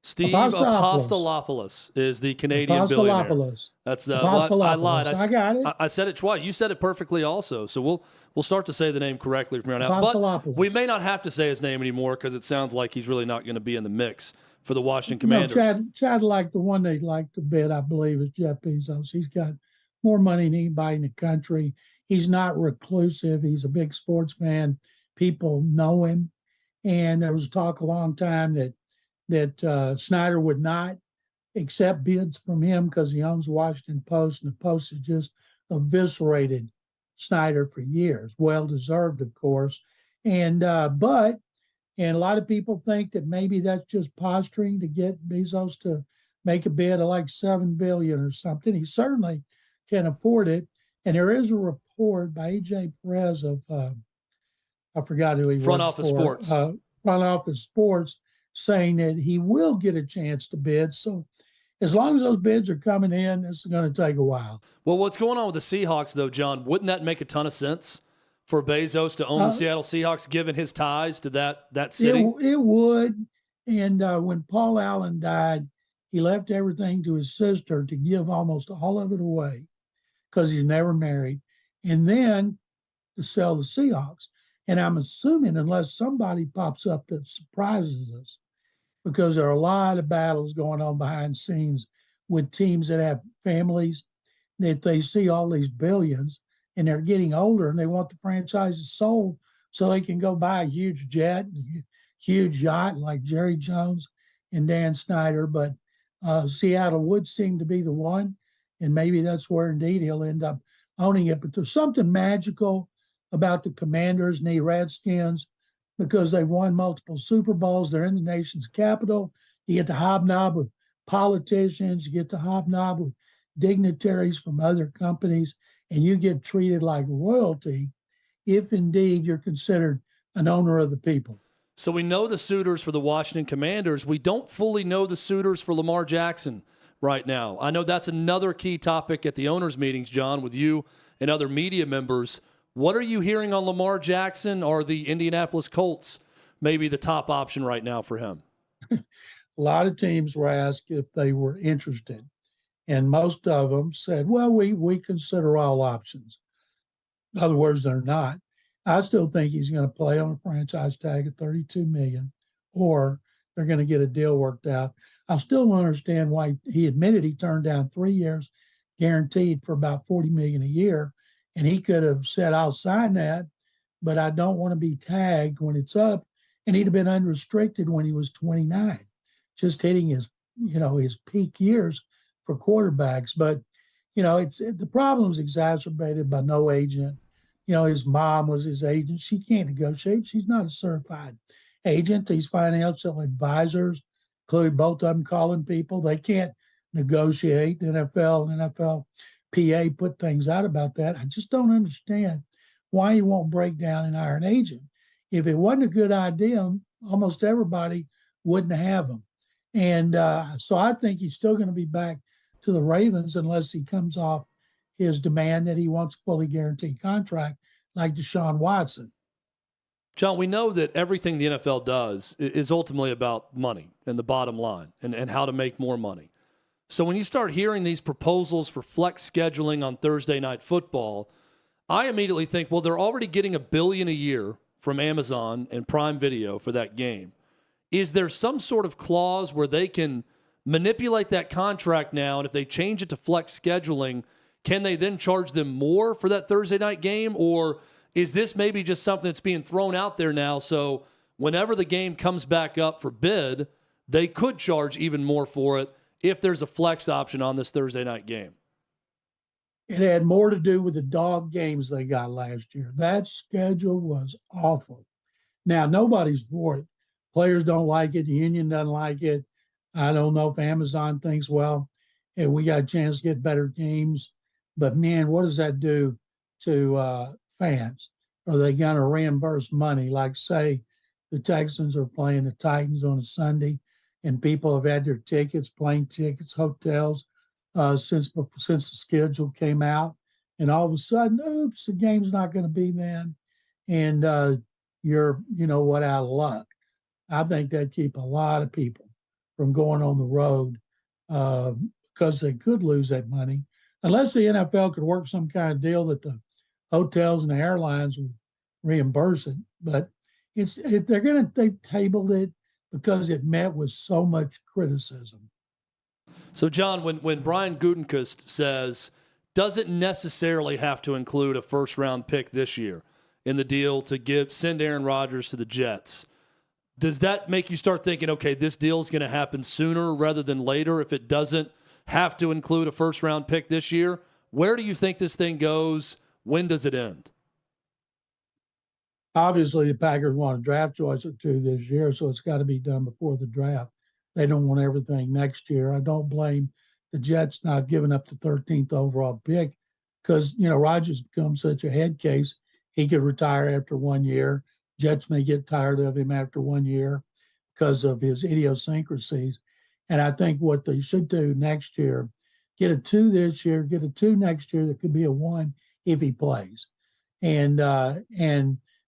Steve Apostolopoulos is the Canadian billionaire. That's the. Well, I lied. I got it. I said it twice. You said it perfectly also. So we'll start to say the name correctly from here on out. But we may not have to say his name anymore because it sounds like he's really not going to be in the mix for the Washington Commanders. No, Chad like the one they'd like to bid, I believe, is Jeff Bezos. He's got more money than anybody in the country. He's not reclusive. He's a big sports fan. People know him. And there was talk a long time that Snyder would not accept bids from him because he owns the Washington Post, and the Post has just eviscerated Snyder for years. Well deserved, of course. And a lot of people think that maybe that's just posturing to get Bezos to make a bid of like $7 billion or something. He certainly can afford it. And there is a report by AJ Perez of I forgot who he was. Front Office Sports. Front Office Sports, saying that he will get a chance to bid. So as long as those bids are coming in, this is going to take a while. Well, what's going on with the Seahawks, though, John? Wouldn't that make a ton of sense for Bezos to own the Seattle Seahawks, given his ties to that city? It would. And when Paul Allen died, he left everything to his sister to give almost all of it away because he's never married, and then to sell the Seahawks. And I'm assuming, unless somebody pops up that surprises us, because there are a lot of battles going on behind the scenes with teams that have families, that they see all these billions and they're getting older and they want the franchises sold so they can go buy a huge jet, huge yacht like Jerry Jones and Dan Snyder. But Seattle would seem to be the one, and maybe that's where indeed he'll end up owning it. But there's something magical about the Commanders and the Redskins because they've won multiple Super Bowls. They're in the nation's capital. You get to hobnob with politicians. You get to hobnob with dignitaries from other companies, and you get treated like royalty if indeed you're considered an owner of the people. So we know the suitors for the Washington Commanders. We don't fully know the suitors for Lamar Jackson right now. I know that's another key topic at the owners' meetings, John, with you and other media members. What are you hearing on Lamar Jackson? Or the Indianapolis Colts maybe the top option right now for him? A lot of teams were asked if they were interested, and most of them said, well, we consider all options. In other words, they're not. I still think he's going to play on a franchise tag at $32 million, or they're going to get a deal worked out. I still don't understand why he admitted he turned down 3 years guaranteed for about $40 million a year. And he could have said, I'll sign that, but I don't want to be tagged when it's up. And he'd have been unrestricted when he was 29, just hitting his peak years for quarterbacks. But, the problem is exacerbated by no agent. His mom was his agent. She can't negotiate. She's not a certified agent. These financial advisors, including both of them calling people, they can't negotiate. The NFL and NFLPA put things out about that. I just don't understand why he won't break down and hire an agent. If it wasn't a good idea, almost everybody wouldn't have him. And so I think he's still going to be back to the Ravens unless he comes off his demand that he wants a fully guaranteed contract like Deshaun Watson. John, we know that everything the NFL does is ultimately about money and the bottom line and how to make more money. So when you start hearing these proposals for flex scheduling on Thursday Night Football, I immediately think, well, they're already getting $1 billion a year from Amazon and Prime Video for that game. Is there some sort of clause where they can manipulate that contract now, and if they change it to flex scheduling, can they then charge them more for that Thursday night game? Or is this maybe just something that's being thrown out there now, so whenever the game comes back up for bid, they could charge even more for it if there's a flex option on this Thursday night game? It had more to do with the dog games they got last year. That schedule was awful. Now, nobody's for it. Players don't like it. The union doesn't like it. I don't know if Amazon thinks, well, hey, we got a chance to get better games. But, man, what does that do to fans? Are they going to reimburse money? Like, say, the Texans are playing the Titans on a Sunday. and people have had their tickets, plane tickets, hotels, since the schedule came out. And all of a sudden, oops, the game's not going to be then. And you're, out of luck. I think that'd keep a lot of people from going on the road because they could lose that money. Unless the NFL could work some kind of deal that the hotels and the airlines would reimburse it. But they've tabled it because it met with so much criticism. So, John, when Brian Gutekunst says, doesn't necessarily have to include a first-round pick this year in the deal to send Aaron Rodgers to the Jets, does that make you start thinking, okay, this deal is going to happen sooner rather than later if it doesn't have to include a first-round pick this year? Where do you think this thing goes? When does it end? Obviously, the Packers want a draft choice or two this year, so it's got to be done before the draft. They don't want everything next year. I don't blame the Jets not giving up the 13th overall pick because, Rodgers becomes such a head case. He could retire after 1 year. Jets may get tired of him after 1 year because of his idiosyncrasies. And I think what they should do next year, get a 2 this year, get a 2 next year that could be a 1 if he plays. And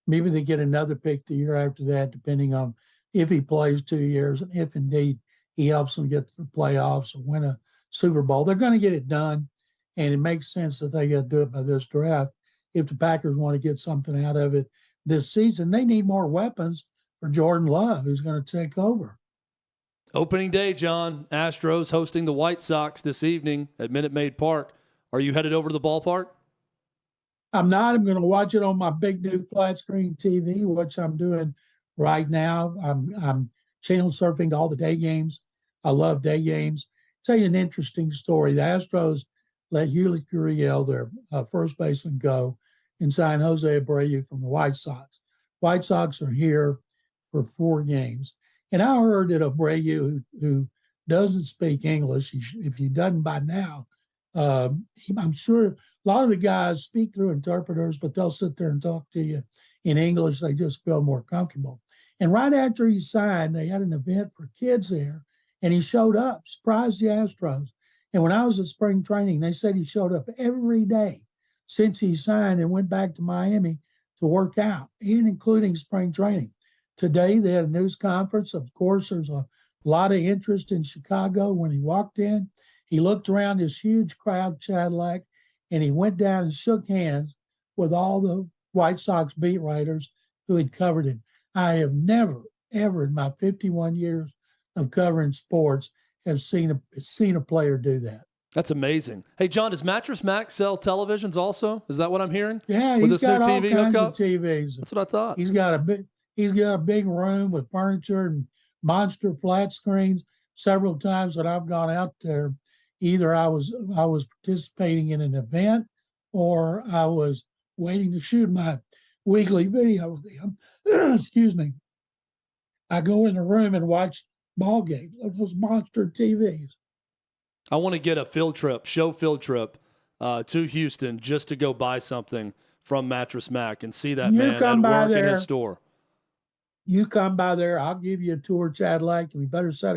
maybe they get another pick the year after that, depending on if he plays 2 years and if indeed he helps them get to the playoffs or win a Super Bowl. They're going to get it done, and it makes sense that they got to do it by this draft. If the Packers want to get something out of it this season, they need more weapons for Jordan Love, who's going to take over. Opening day, John. Astros hosting the White Sox this evening at Minute Maid Park. Are you headed over to the ballpark? I'm not. I'm going to watch it on my big new flat screen TV, which I'm doing right now. I'm channel surfing to all the day games. I love day games. Tell you an interesting story. The Astros let Yuli Gurriel, their first baseman, go and sign Jose Abreu from the White Sox. White Sox are here for 4 games. And I heard that Abreu, who doesn't speak English, if he doesn't by now, I'm sure a lot of the guys speak through interpreters, but they'll sit there and talk to you in English. They just feel more comfortable. And right after he signed, they had an event for kids there, and he showed up, surprised the Astros. And when I was at spring training, they said he showed up every day since he signed and went back to Miami to work out, and including spring training. Today, they had a news conference. Of course, there's a lot of interest in Chicago. When he walked in, he looked around this huge crowd, Cadillac, and he went down and shook hands with all the White Sox beat writers who had covered him. I have never, ever in my 51 years of covering sports have seen a player do that. That's amazing. Hey, John, does Mattress Mac sell televisions also? Is that what I'm hearing? Yeah, with he's this got new all TV kinds hookup? of TVs. That's what I thought. He's got a big room with furniture and monster flat screens. Several times that I've gone out there, either I was participating in an event or I was waiting to shoot my weekly video with him. Excuse me. I go in the room and watch ball games of those monster TVs. I want to get a field trip to Houston just to go buy something from Mattress Mac and see that man at work in his store. You come by there, I'll give you a tour, Chad Lake. We better set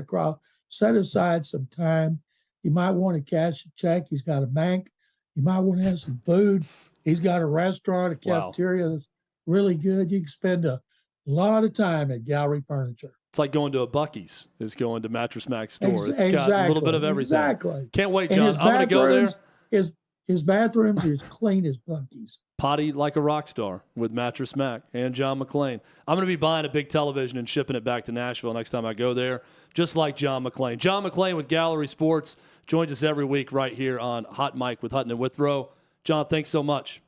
aside some time. You might want to cash a check. He's got a bank. You might want to have some food. He's got a restaurant, a cafeteria that's really good. You can spend a lot of time at Gallery Furniture. It's like going to a Buc-ee's, is going to Mattress Mac's store. It's got a little bit of everything. Exactly. Can't wait, John. I'm going to go there. His bathrooms are as clean as Buc-ee's. Potty like a rock star with Mattress Mac and John McClain. I'm going to be buying a big television and shipping it back to Nashville next time I go there, just like John McClain. John McClain with Gallery Sports joins us every week right here on Hot Mic with Hutton and Withrow. John, thanks so much.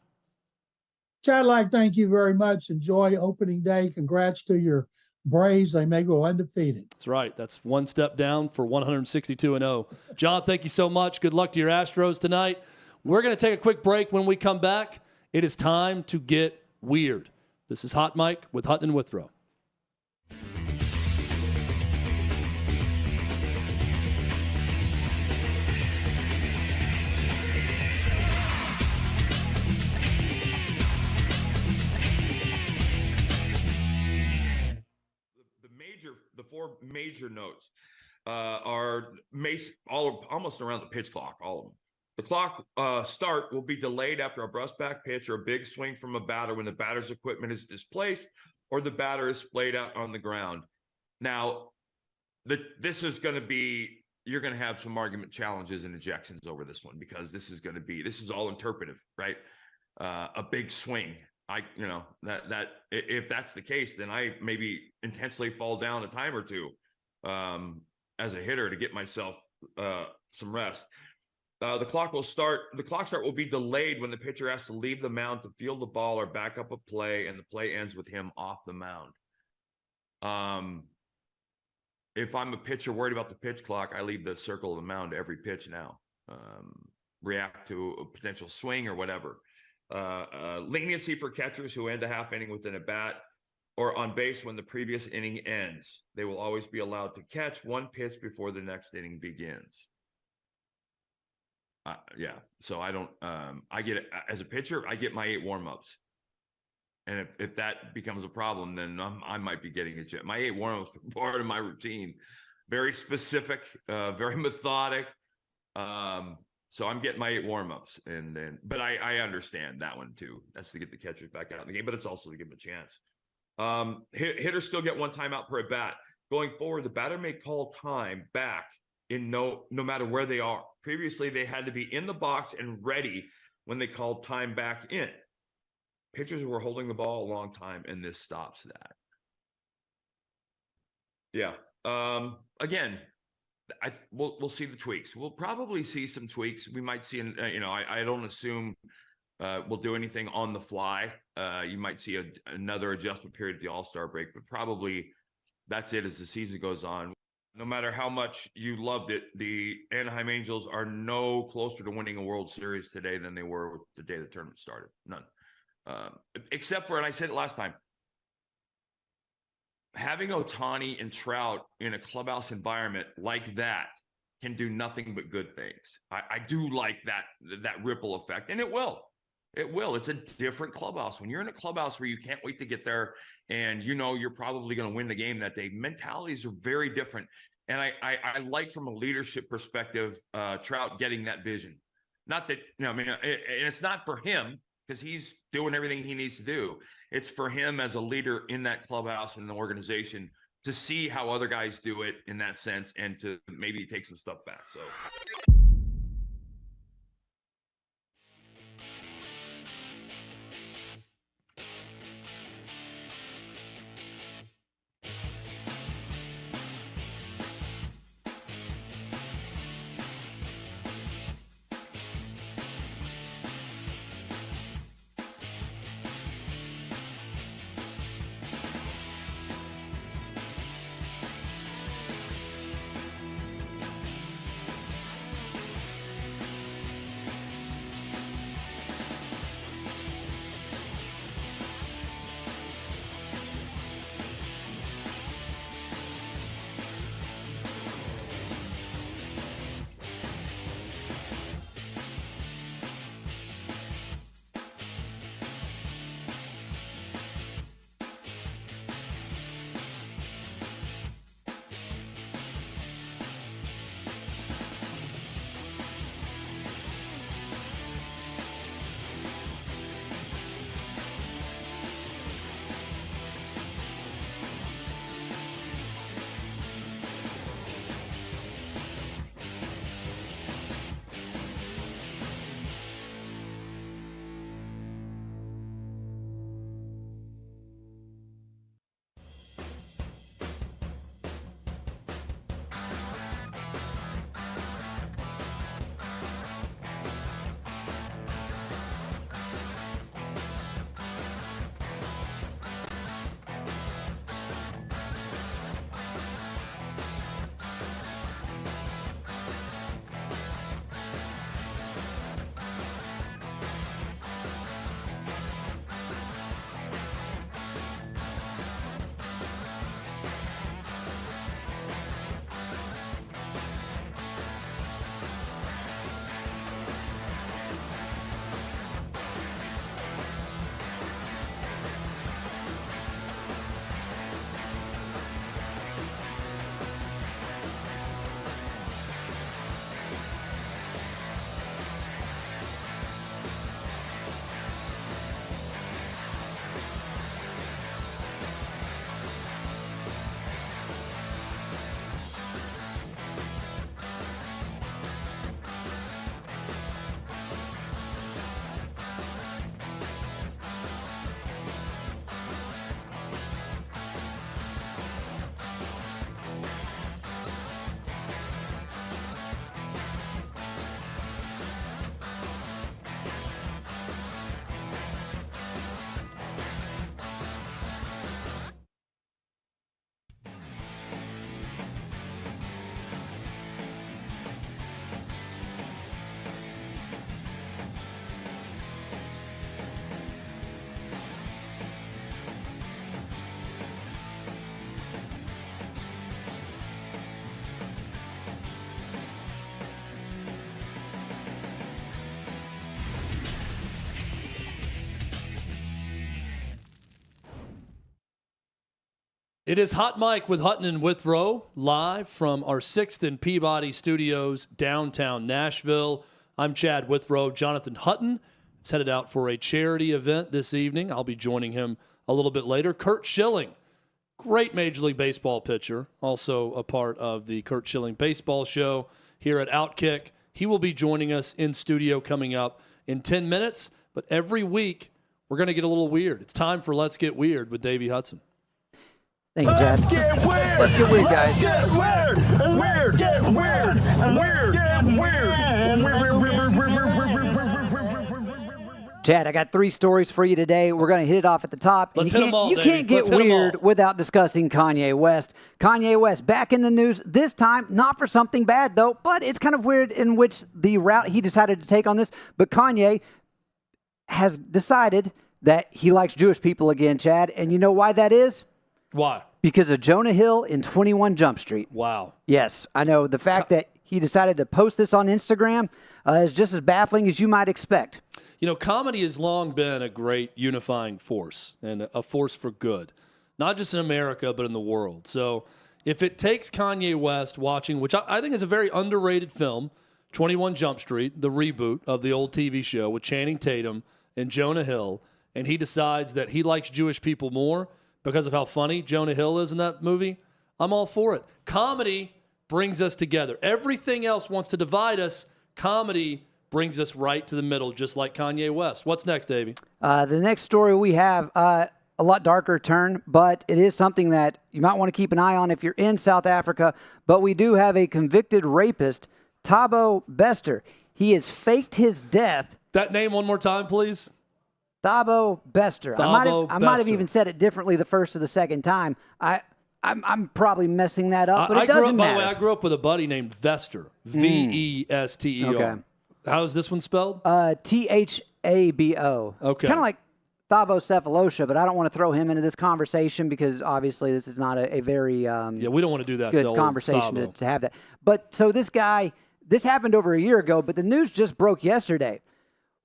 Chad, thank you very much. Enjoy opening day. Congrats to your Braves. They may go undefeated. That's right. That's one step down for 162-0. John, thank you so much. Good luck to your Astros tonight. We're going to take a quick break. When we come back, it is time to get weird. This is Hot Mic with Hutton and Withrow. The 4 major notes. are almost around the pitch clock, all of them. The clock start will be delayed after a brush back pitch or a big swing from a batter when the batter's equipment is displaced or the batter is splayed out on the ground. Now, this is going to be, you're going to have some argument challenges and ejections over this one, because this is all interpretive, right? A big swing. If that's the case, then I maybe intentionally fall down a time or two as a hitter to get myself some rest. The clock start will be delayed when the pitcher has to leave the mound to field the ball or back up a play, and the play ends with him off the mound. If I'm a pitcher worried about the pitch clock, I leave the circle of the mound every pitch now. React to a potential swing or whatever. Leniency for catchers who end a half inning with an at bat or on base when the previous inning ends. They will always be allowed to catch one pitch before the next inning begins. So I don't, I get, as a pitcher, I get my 8 warm-ups. And if that becomes a problem, then I might be getting a jet. My 8 warm-ups are part of my routine. Very specific, very methodic. So I'm getting my 8 warm-ups. But I understand that one too. That's to get the catchers back out in the game, but it's also to give them a chance. Hitters still get 1 timeout per at bat. Going forward, the batter may call time back in no matter where they are. Previously, they had to be in the box and ready when they called time back in. Pitchers were holding the ball a long time, and this stops that. Yeah. Again, we'll see the tweaks. We'll probably see some tweaks. We might see, I don't assume we'll do anything on the fly. You might see another adjustment period at the All-Star break, but probably that's it as the season goes on. No matter how much you loved it, the Anaheim Angels are no closer to winning a World Series today than they were the day the tournament started. None. Except for, and I said it last time, having Ohtani and Trout in a clubhouse environment like that can do nothing but good things. I do like that ripple effect, and it will. It will. It's a different clubhouse. When you're in a clubhouse where you can't wait to get there and you're probably going to win the game that day, mentalities are very different. And I like, from a leadership perspective, Trout getting that vision. Not that, and it's not for him because he's doing everything he needs to do. It's for him as a leader in that clubhouse and the organization to see how other guys do it in that sense and to maybe take some stuff back. So. It is Hot Mike with Hutton and Withrow, live from our 6th and Peabody Studios, downtown Nashville. I'm Chad Withrow. Jonathan Hutton is headed out for a charity event this evening. I'll be joining him a little bit later. Curt Schilling, great Major League Baseball pitcher, also a part of the Curt Schilling Baseball Show here at OutKick. He will be joining us in studio coming up in 10 minutes. But every week, we're going to get a little weird. It's time for Let's Get Weird with Davey Hudson. Thank you, Chad. Let's get weird. Let's get weird, guys. Let's get weird. Weird. Get weird. Weird. Get weird. Chad, I got 3 stories for you today. We're going to hit it off at the top. Let's hit them all, You can't get weird without discussing Kanye West. Kanye West back in the news, this time not for something bad, though, but it's kind of weird in which the route he decided to take on this. But Kanye has decided that he likes Jewish people again, Chad. And you know why that is? Why? Because of Jonah Hill in 21 Jump Street. Wow. Yes, I know. The fact that he decided to post this on Instagram is just as baffling as you might expect. You know, comedy has long been a great unifying force and a force for good, not just in America, but in the world. So if it takes Kanye West watching, which I think is a very underrated film, 21 Jump Street, the reboot of the old TV show with Channing Tatum and Jonah Hill, and he decides that he likes Jewish people more because of how funny Jonah Hill is in that movie, I'm all for it. Comedy brings us together. Everything else wants to divide us. Comedy brings us right to the middle, just like Kanye West. What's next, Davey? The next story we have, a lot darker turn, but it is something that you might want to keep an eye on if you're in South Africa. But we do have a convicted rapist, Thabo Bester. He has faked his death. That name one more time, please. Thabo Bester. I might have even said it differently the first or the second time. I'm probably messing that up, but it doesn't matter. By the way, I grew up with a buddy named Vester, Vester. Okay. How is this one spelled? Thabo. Okay. It's kind of like Thabo but I don't want to throw him into this conversation because obviously this is not a very we don't want to do that. Good conversation to have that. But so this guy, this happened over a year ago, but the news just broke yesterday.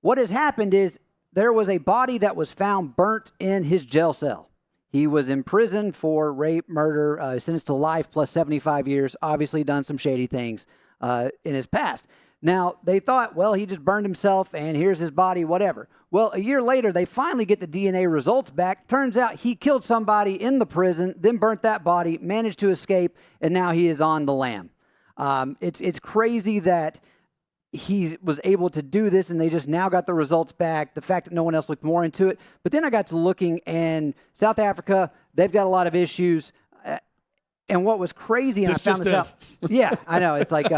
What has happened is there was a body that was found burnt in his jail cell. He was in prison for rape, murder, sentenced to life plus 75 years, obviously done some shady things in his past. Now, they thought, well, he just burned himself and here's his body, whatever. Well, a year later, they finally get the DNA results back. Turns out he killed somebody in the prison, then burnt that body, managed to escape, and now he is on the lam. It's crazy that he was able to do this and they just now got the results back. The fact that no one else looked more into it. But then I got to looking, and South Africa, they've got a lot of issues. And what was crazy, and I found this out. Yeah, I know. It's like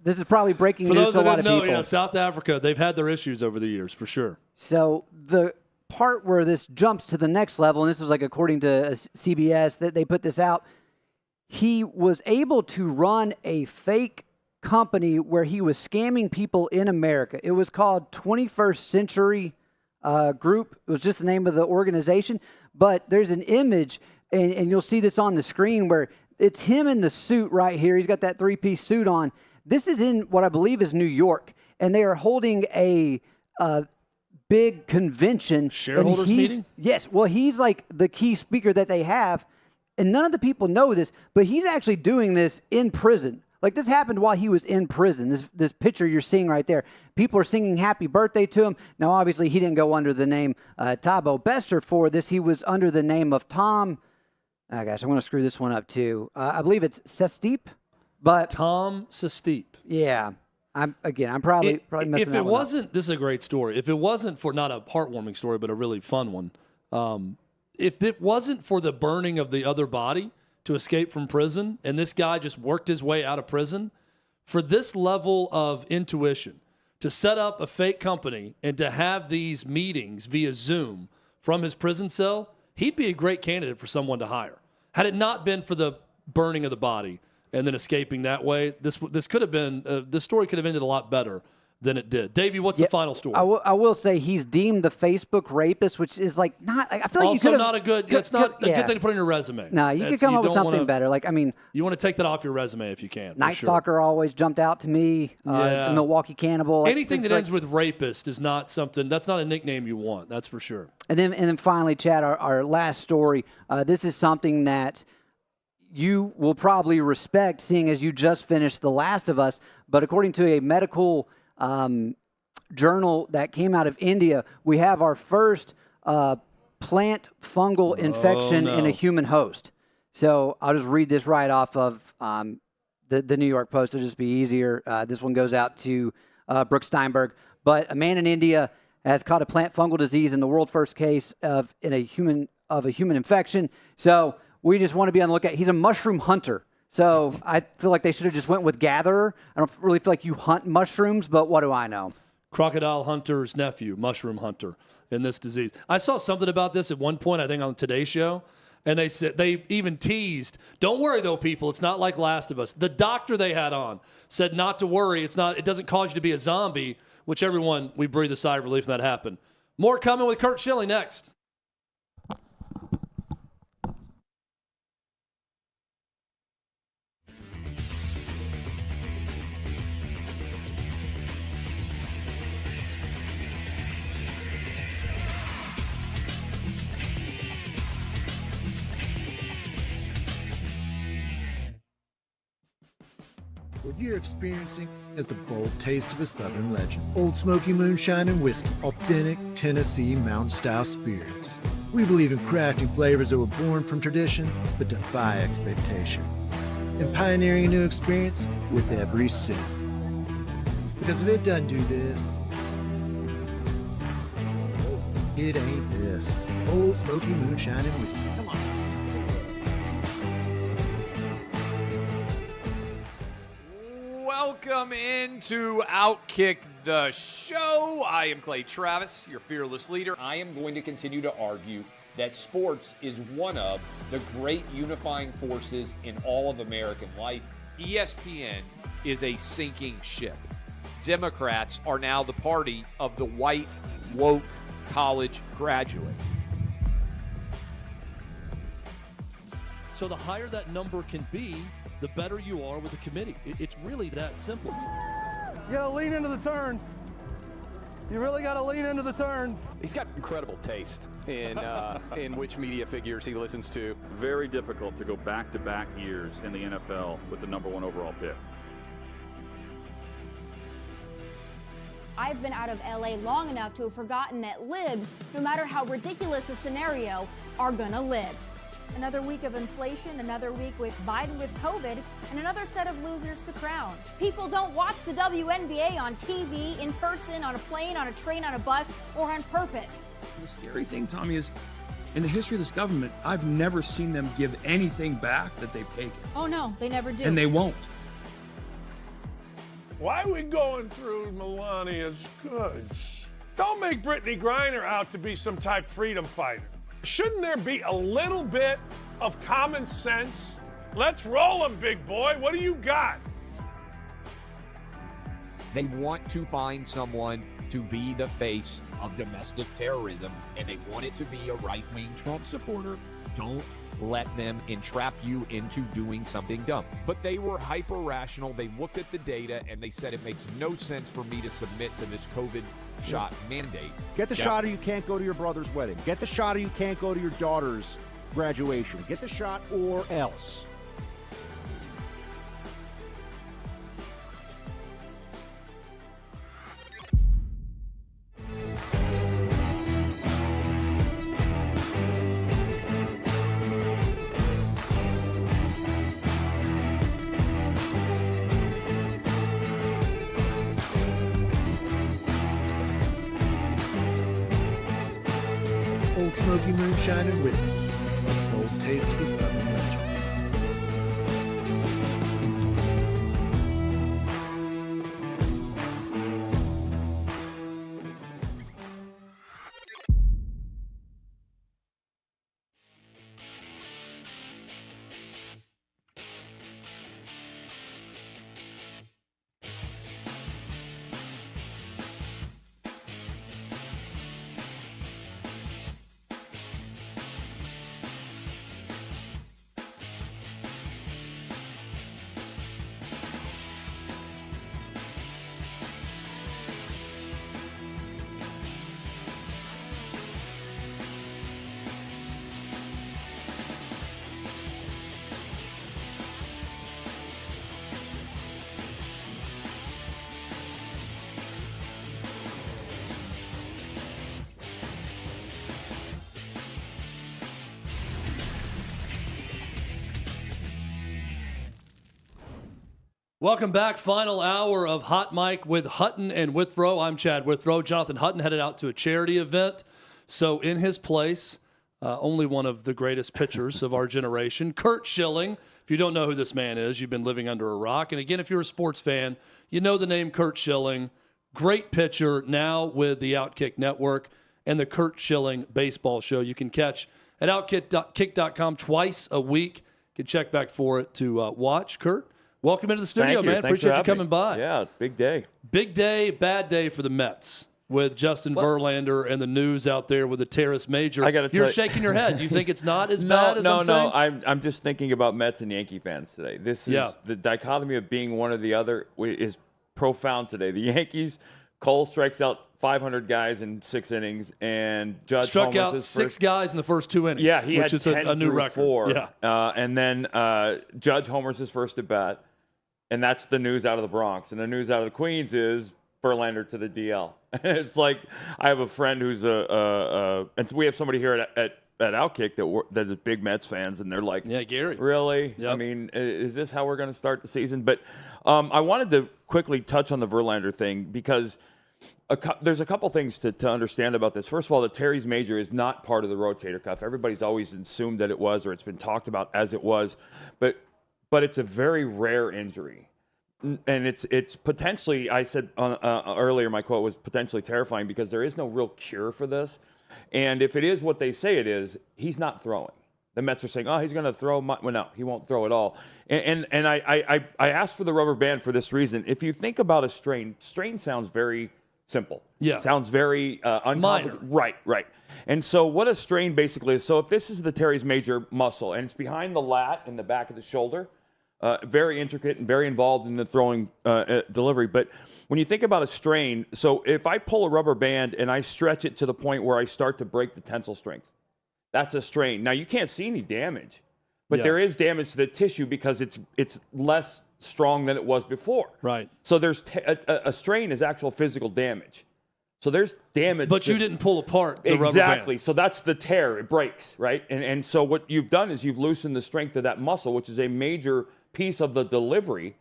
this is probably breaking news to a lot of people. Yeah, South Africa, they've had their issues over the years, for sure. So the part where this jumps to the next level, and this was like according to CBS, that they put this out, he was able to run a fake company where he was scamming people in America. It was called 21st Century Group. It was just the name of the organization. But there's an image, and you'll see this on the screen, where it's him in the suit right here. He's got that 3-piece suit on. This is in what I believe is New York, and they are holding a big convention. Shareholders meeting? Yes. Well, he's like the key speaker that they have, and none of the people know this, but he's actually doing this in prison. Like, this happened while he was in prison. This picture you're seeing right there. People are singing happy birthday to him. Now, obviously, he didn't go under the name Thabo Bester for this. He was under the name of Tom. Oh, gosh, I'm going to screw this one up, too. I believe it's Sesteep. But Tom Sesteep. Yeah. I'm probably messing that one up. If it wasn't, this is a great story. If it wasn't for, not a heartwarming story, but a really fun one. If it wasn't for the burning of the other body to escape from prison, and this guy just worked his way out of prison, for this level of intuition, to set up a fake company and to have these meetings via Zoom from his prison cell, he'd be a great candidate for someone to hire. Had it not been for the burning of the body and then escaping that way, this could have been, this story could have ended a lot better than it did. Davey, what's the final story? I will say he's deemed the Facebook rapist, which is like not. I feel like also you not a good. It's not a good thing to put on your resume. No, you could come up with something better. Like you want to take that off your resume if you can. Night Stalker always jumped out to me. The Milwaukee Cannibal. Anything that ends with rapist is not something. That's not a nickname you want. That's for sure. And then finally, Chad, our last story. This is something that you will probably respect, seeing as you just finished The Last of Us. But according to a medical journal that came out of India, we have our first plant fungal infection in a human host. So I'll just read this right off of the New York Post. It'll just be easier. This one goes out to Brooke Steinberg. But a man in India has caught a plant fungal disease in the world first case of a human infection. So we just want to be on the lookout. He's a mushroom hunter. So I feel like they should have just went with gatherer. I don't really feel like you hunt mushrooms, but what do I know? Crocodile hunter's nephew, mushroom hunter, in this disease. I saw something about this at one point, I think on Today's Show, and they said they even teased, don't worry though, people, it's not like Last of Us. The doctor they had on said not to worry, it doesn't cause you to be a zombie, which we breathe a sigh of relief when that happened. More coming with Kurt Schilling next. What you're experiencing is the bold taste of a Southern legend. Old Smoky Moonshine and Whiskey, authentic Tennessee mountain-style spirits. We believe in crafting flavors that were born from tradition but defy expectation, and pioneering a new experience with every sip. Because if it doesn't do this, it ain't this. Old Smoky Moonshine and Whiskey. Come on. Welcome into OutKick the show. I am Clay Travis, your fearless leader. I am going to continue to argue that sports is one of the great unifying forces in all of American life. ESPN is a sinking ship. Democrats are now the party of the white, woke college graduate. So the higher that number can be, the better you are with the committee. It's really that simple. You gotta lean into the turns. You really gotta lean into the turns. He's got incredible taste in which media figures he listens to. Very difficult to go back-to-back years in the NFL with the #1 overall pick. I've been out of LA long enough to have forgotten that libs, no matter how ridiculous the scenario, are gonna live. Another week of inflation, another week with Biden with COVID, and another set of losers to crown. People don't watch the WNBA on TV, in person, on a plane, on a train, on a bus, or on purpose. The scary thing, Tommy, is in the history of this government, I've never seen them give anything back that they've taken. Oh no, they never do. And they won't. Why are we going through Melania's goods? Don't make Brittany Griner out to be some type freedom fighter. Shouldn't there be a little bit of common sense? Let's roll them, big boy. What do you got? They want to find someone to be the face of domestic terrorism, and they want it to be a right-wing Trump supporter. Don't let them entrap you into doing something dumb. But they were hyper-rational. They looked at the data, and they said it makes no sense for me to submit to this COVID shot mandate. Get the shot or you can't go to your brother's wedding. Get the shot or you can't go to your daughter's graduation. Get the shot or else. Old Smoky Moonshine and Whiskey, a bold taste of a Southern legend. Welcome back. Final hour of Hot Mic with Hutton and Withrow. I'm Chad Withrow. Jonathan Hutton headed out to a charity event. So in his place, only one of the greatest pitchers of our generation, Curt Schilling. If you don't know who this man is, you've been living under a rock. And again, if you're a sports fan, you know the name Curt Schilling. Great pitcher now with the OutKick Network and the Curt Schilling Baseball Show. You can catch at OutKick.com twice a week. You can check back for it to watch. Curt, welcome into the studio, man. Appreciate you coming by. Yeah, big day. Big day, bad day for the Mets with Justin Verlander and the news out there with the Terrace Major. You're shaking your head. You think it's not as bad as I'm saying? No. I'm just thinking about Mets and Yankee fans today. This is the dichotomy of being one or the other is profound today. The Yankees, Cole strikes out 500 guys in 6 innings, and Judge struck out 6 guys in the first 2 innings. Yeah, he which had is 10 a new through record. 4. Yeah. And then Judge homers his first at bat, and that's the news out of the Bronx. And the news out of the Queens is Verlander to the DL. It's like I have a friend who's and so we have somebody here at OutKick that is big Mets fans, and they're like, yeah, Gary, really? Yep. I mean, is this how we're going to start the season? But I wanted to quickly touch on the Verlander thing because there's a couple things to understand about this. First of all, the Terry's Major is not part of the rotator cuff. Everybody's always assumed that it was, or it's been talked about as it was, but it's a very rare injury. And it's potentially, I said earlier, my quote was potentially terrifying because there is no real cure for this. And if it is what they say it is, he's not throwing. The Mets are saying, oh, he's going to throw. Well, no, he won't throw at all. And I asked for the rubber band for this reason. If you think about a strain sounds very simple. Yeah. Sounds very minor. Right. And so what a strain basically is, so if this is the Terry's Major muscle and it's behind the lat in the back of the shoulder, very intricate and very involved in the throwing delivery. But when you think about a strain, so if I pull a rubber band and I stretch it to the point where I start to break the tensile strength, that's a strain. Now, you can't see any damage, but there is damage to the tissue because it's less strong than it was before. Right. So there's a strain is actual physical damage. So there's damage. But you didn't pull apart the rubber band. Exactly. So that's the tear. It breaks, right? And so what you've done is you've loosened the strength of that muscle, which is a major piece of the delivery.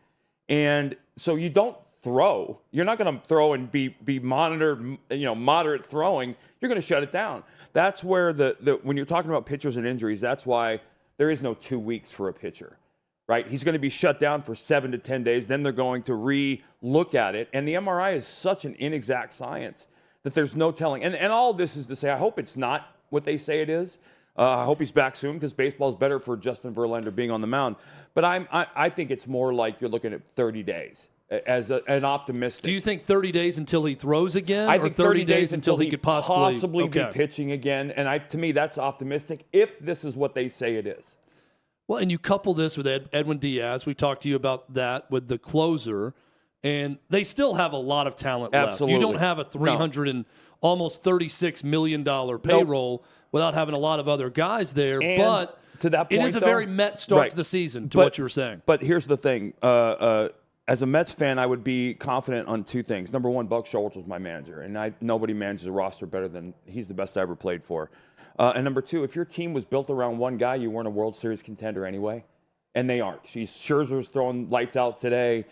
And so you don't throw. You're not going to throw and be monitored, moderate throwing. You're going to shut it down. That's where when you're talking about pitchers and injuries, that's why there is no 2 weeks for a pitcher, right? He's going to be shut down for 7 to 10 days. Then they're going to re-look at it. And the MRI is such an inexact science that there's no telling. And all this is to say, I hope it's not what they say it is. I hope he's back soon because baseball is better for Justin Verlander being on the mound. But I think it's more like you're looking at 30 days as an optimistic. Do you think 30 days until he throws again? I think or 30 days until he could possibly be pitching again. And to me, that's optimistic if this is what they say it is. Well, and you couple this with Edwin Diaz. We talked to you about that with the closer. And they still have a lot of talent left. You don't have a $300 and almost $36 million payroll without having a lot of other guys there. And but to that point, it is a very Mets start to the season, what you were saying. But here's the thing. As a Mets fan, I would be confident on 2 things. Number one, Buck Showalter was my manager, and nobody manages a roster better than he's the best I ever played for. And number 2, if your team was built around one guy, you weren't a World Series contender anyway, and they aren't. Scherzer's throwing lights out today.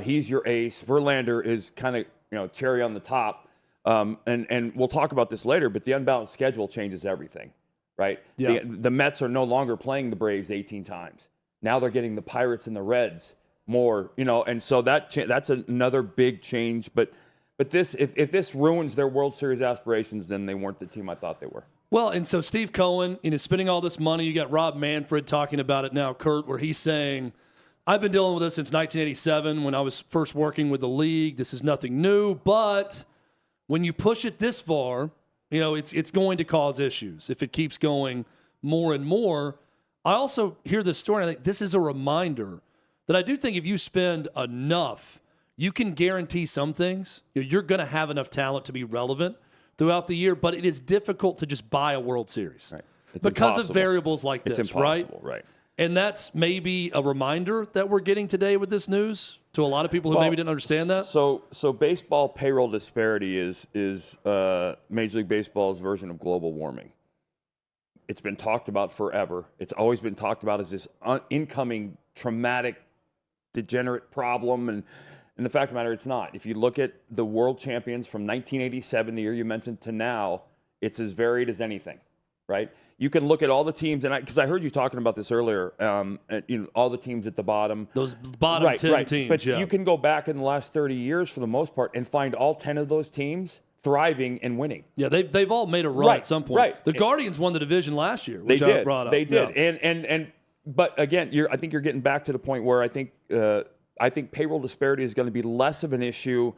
He's your ace. Verlander is kind of cherry on the top. And we'll talk about this later, but the unbalanced schedule changes everything, right? Yeah. The Mets are no longer playing the Braves 18 times. Now they're getting the Pirates and the Reds more, and so that's another big change. But this, if this ruins their World Series aspirations, then they weren't the team I thought they were. Well, and so Steve Cohen, spending all this money. You got Rob Manfred talking about it now, Curt, where he's saying, I've been dealing with this since 1987 when I was first working with the league. This is nothing new, but when you push it this far, it's going to cause issues if it keeps going more and more. I also hear this story, and I think this is a reminder that I do think if you spend enough, you can guarantee some things. You're going to have enough talent to be relevant throughout the year, but it is difficult to just buy a World Series because of variables like this, it's impossible, right? And that's maybe a reminder that we're getting today with this news to a lot of people who maybe didn't understand that. So baseball payroll disparity is Major League Baseball's version of global warming. It's been talked about forever. It's always been talked about as this incoming traumatic degenerate problem. And the fact of the matter, it's not. If you look at the world champions from 1987, the year you mentioned, to now, it's as varied as anything, right? You can look at all the teams, and because I heard you talking about this earlier, all the teams at the bottom. Those bottom 10 teams, But yeah. you can go back in the last 30 years for the most part and find all 10 of those teams thriving and winning. Yeah, they've all made a run at some point. Right. The Guardians won the division last year, which I brought up. They did. Yeah. But again, I think you're getting back to the point where I think payroll disparity is going to be less of an issue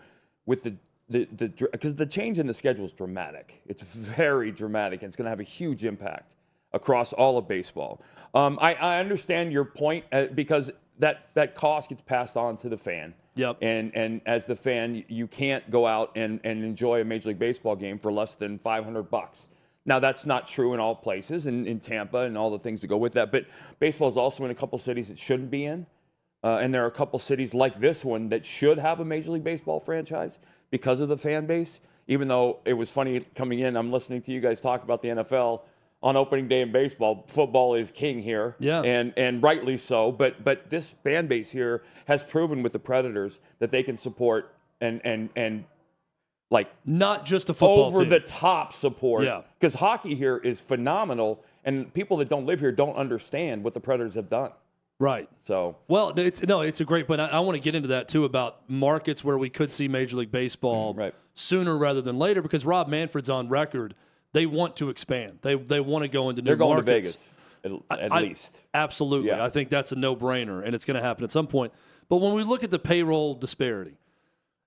with because the change in the schedule is dramatic. It's very dramatic, and it's going to have a huge impact across all of baseball. I understand your point because that cost gets passed on to the fan. Yep. And as the fan, you can't go out and enjoy a Major League Baseball game for less than $500. Now, that's not true in all places, in Tampa and all the things that go with that. But baseball is also in a couple cities it shouldn't be in. And there are a couple cities like this one that should have a Major League Baseball franchise because of the fan base. Even though it was funny coming in, I'm listening to you guys talk about the NFL on opening day in baseball. Football is king here, yeah, and rightly so. But this fan base here has proven with the Predators that they can support and like not just a football over team. the top support. Yeah, because hockey here is phenomenal, and people that don't live here don't understand what the Predators have done. Right. So, well, it's a great point. I want to get into that too about markets where we could see Major League Baseball sooner rather than later, because Rob Manfred's on record. They want to expand. They want to go into new markets. They're going to Vegas at least. Absolutely. Yeah. I think that's a no-brainer, and it's going to happen at some point. But when we look at the payroll disparity,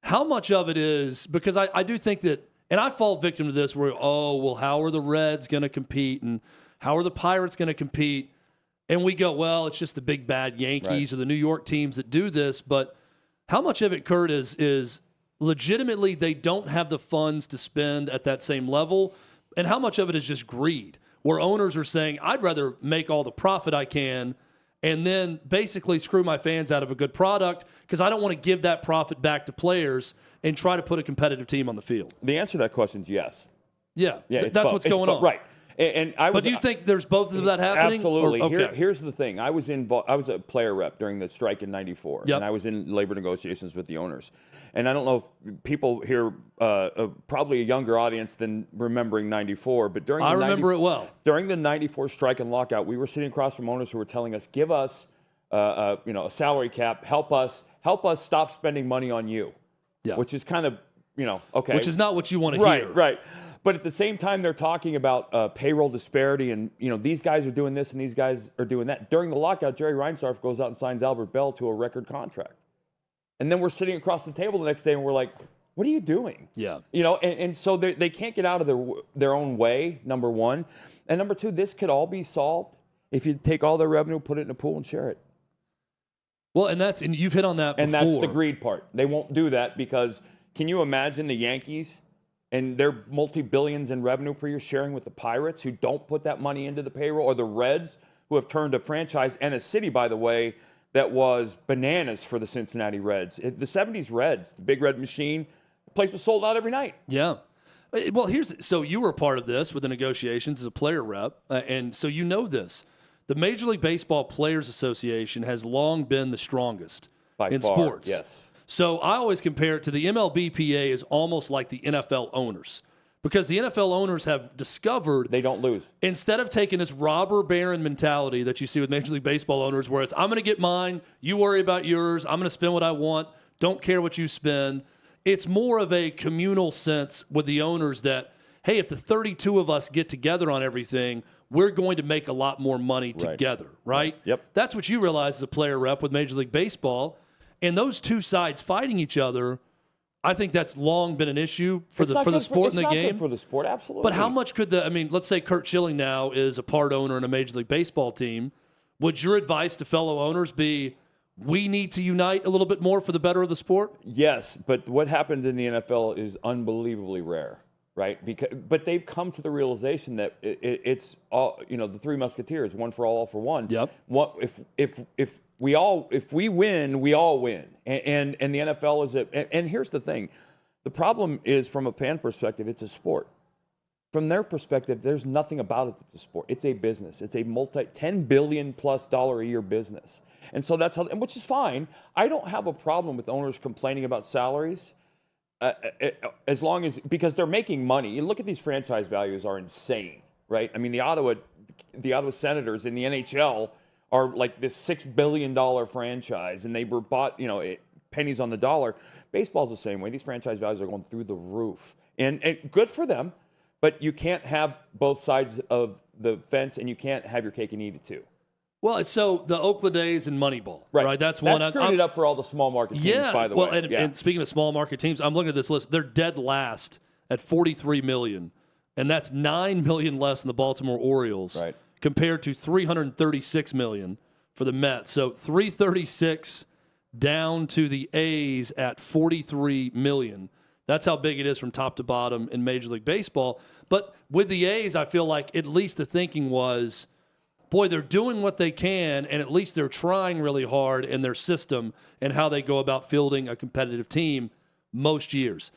how much of it is, because I do think that, and I fall victim to this where, how are the Reds going to compete, and how are the Pirates going to compete? And we go, well, it's just the big bad Yankees or the New York teams that do this. But how much of it, Kurt, is legitimately they don't have the funds to spend at that same level? And how much of it is just greed, where owners are saying, I'd rather make all the profit I can and then basically screw my fans out of a good product because I don't want to give that profit back to players and try to put a competitive team on the field? The answer to that question is yes. Yeah, it's that's both. what's going on. Right. But do you think there's both of that happening? Absolutely. Okay. Here's the thing. I was a player rep during the strike in '94, Yep. and I was in labor negotiations with the owners. And I don't know if people here, probably a younger audience than remembering '94, but I remember it well. During the '94 strike and lockout, we were sitting across from owners who were telling us, "Give us, a salary cap. Help us stop spending money on you." Yeah. Which is kind of, okay. Which is not what you want to hear. Right. But at the same time, they're talking about payroll disparity and, these guys are doing this and these guys are doing that. During the lockout, Jerry Reinsdorf goes out and signs Albert Bell to a record contract. And then we're sitting across the table the next day and we're like, what are you doing? Yeah. And so they can't get out of their own way, number one. And number two, this could all be solved if you take all their revenue, put it in a pool and share it. Well, and you've hit on that before. And that's the greed part. They won't do that because can you imagine the Yankees and their multi-billions in revenue per year sharing with the Pirates who don't put that money into the payroll, or the Reds who have turned a franchise and a city, by the way, that was bananas for the Cincinnati Reds. The 70s Reds, the Big Red Machine, the place was sold out every night. Yeah. Well, so you were a part of this with the negotiations as a player rep, and so you know this. The Major League Baseball Players Association has long been the strongest in far, sports. Yes. So I always compare it to the MLBPA is almost like the NFL owners, because the NFL owners have discovered they don't lose. Instead of taking this robber baron mentality that you see with Major League Baseball owners, where it's I'm going to get mine, you worry about yours, I'm going to spend what I want, don't care what you spend. It's more of a communal sense with the owners that, hey, if the 32 of us get together on everything, we're going to make a lot more money together, right? Yep. That's what you realize as a player rep with Major League Baseball. And those two sides fighting each other, I think that's long been an issue for the sport and the game. It's not good for the sport, absolutely. But how much could let's say Kurt Schilling now is a part owner in a Major League Baseball team. Would your advice to fellow owners be, we need to unite a little bit more for the better of the sport? Yes, but what happened in the NFL is unbelievably rare, right? But they've come to the realization that it's all, the Three Musketeers, one for all for one. Yep. If we win, we all win. And the NFL is and here's the thing. The problem is, from a fan perspective, it's a sport. from their perspective, there's nothing about it that's a sport. It's a business. It's a $10 billion plus a year business. And so that's how, which is fine. I don't have a problem with owners complaining about salaries as long as, because they're making money. You look at these franchise values are insane, right? I mean, the Ottawa Senators in the NHL are like this $6 billion franchise, and they were bought, pennies on the dollar. Baseball's the same way. These franchise values are going through the roof. And good for them. But you can't have both sides of the fence, and you can't have your cake and eat it too. Well, so the Oakland A's and Moneyball, right? That's one. That screwed it up for all the small market teams, by the way. And speaking of small market teams, I'm looking at this list. They're dead last at $43 million, and that's $9 million less than the Baltimore Orioles, right? Compared to $336 million for the Mets. So $336 down to the A's at $43 million. That's how big it is from top to bottom in Major League Baseball. But with the A's, I feel like at least the thinking was, boy, they're doing what they can, and at least they're trying really hard in their system and how they go about fielding a competitive team most years.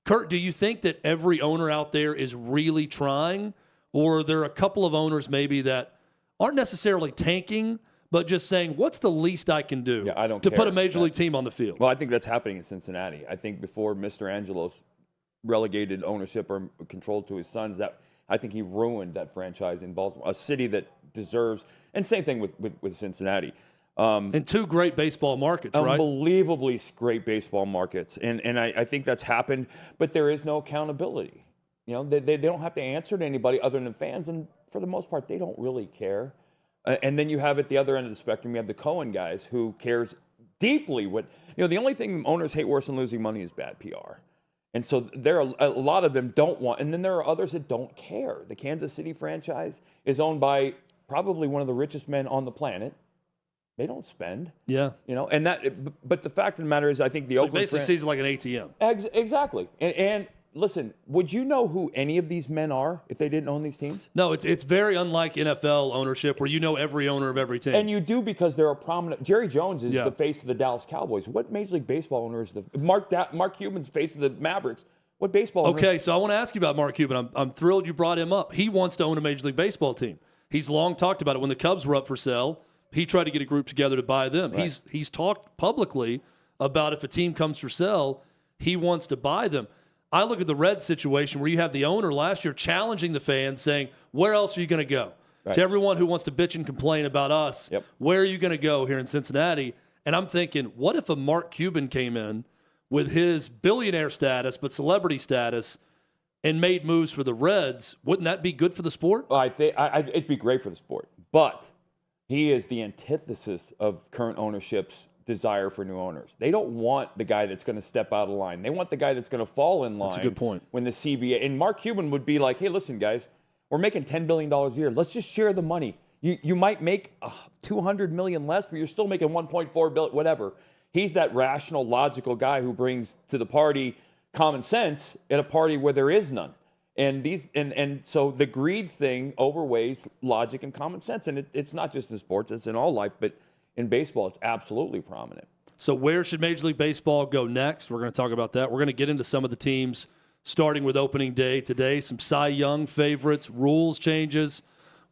Kurt, do you think that every owner out there is really trying, or are there a couple of owners maybe that aren't necessarily tanking, but just saying, what's the least I can do to put a major league team on the field? Well, I think that's happening in Cincinnati. I think before Mr. Angelos relegated ownership or control to his sons, that I think he ruined that franchise in Baltimore, a city that deserves, and same thing with Cincinnati. And two great baseball markets, right? Unbelievably great baseball markets. And I think that's happened, but there is no accountability. They don't have to answer to anybody other than fans, and for the most part, they don't really care. And then you have at the other end of the spectrum, you have the Cohen guys who cares deeply the only thing owners hate worse than losing money is bad PR. And so there are a lot of them don't want, and then there are others that don't care. The Kansas City franchise is owned by probably one of the richest men on the planet. They don't spend. Yeah. And that, but the fact of the matter is, I think the Oakland basically sees it like an ATM. Exactly. And listen, would you know who any of these men are if they didn't own these teams? No, it's very unlike NFL ownership where you know every owner of every team. And you do because they're a prominent. Jerry Jones is the face of the Dallas Cowboys. What Major League Baseball owner is Mark Cuban's face of the Mavericks? What baseball owner? Okay, so I want to ask you about Mark Cuban. I'm thrilled you brought him up. He wants to own a Major League Baseball team. He's long talked about it. When the Cubs were up for sale, he tried to get a group together to buy them. Right. He's talked publicly about if a team comes for sale, he wants to buy them. I look at the Reds situation where you have the owner last year challenging the fans, saying, where else are you going to go? Right. To everyone who wants to bitch and complain about us, where are you going to go here in Cincinnati? And I'm thinking, what if a Mark Cuban came in with his billionaire status but celebrity status and made moves for the Reds? Wouldn't that be good for the sport? Well, I think it'd be great for the sport. But he is the antithesis of current ownership's desire for new owners. They don't want the guy that's going to step out of line. They want the guy that's going to fall in line. That's a good point. When the CBA, and Mark Cuban would be like, hey, listen, guys, we're making $10 billion a year. Let's just share the money. You might make $200 million less, but you're still making $1.4 billion, whatever. He's that rational, logical guy who brings to the party common sense at a party where there is none. And so the greed thing overweighs logic and common sense. And it's not just in sports, it's in all life, but in baseball, it's absolutely prominent. So where should Major League Baseball go next? We're going to talk about that. We're going to get into some of the teams starting with opening day today. Some Cy Young favorites, rules changes.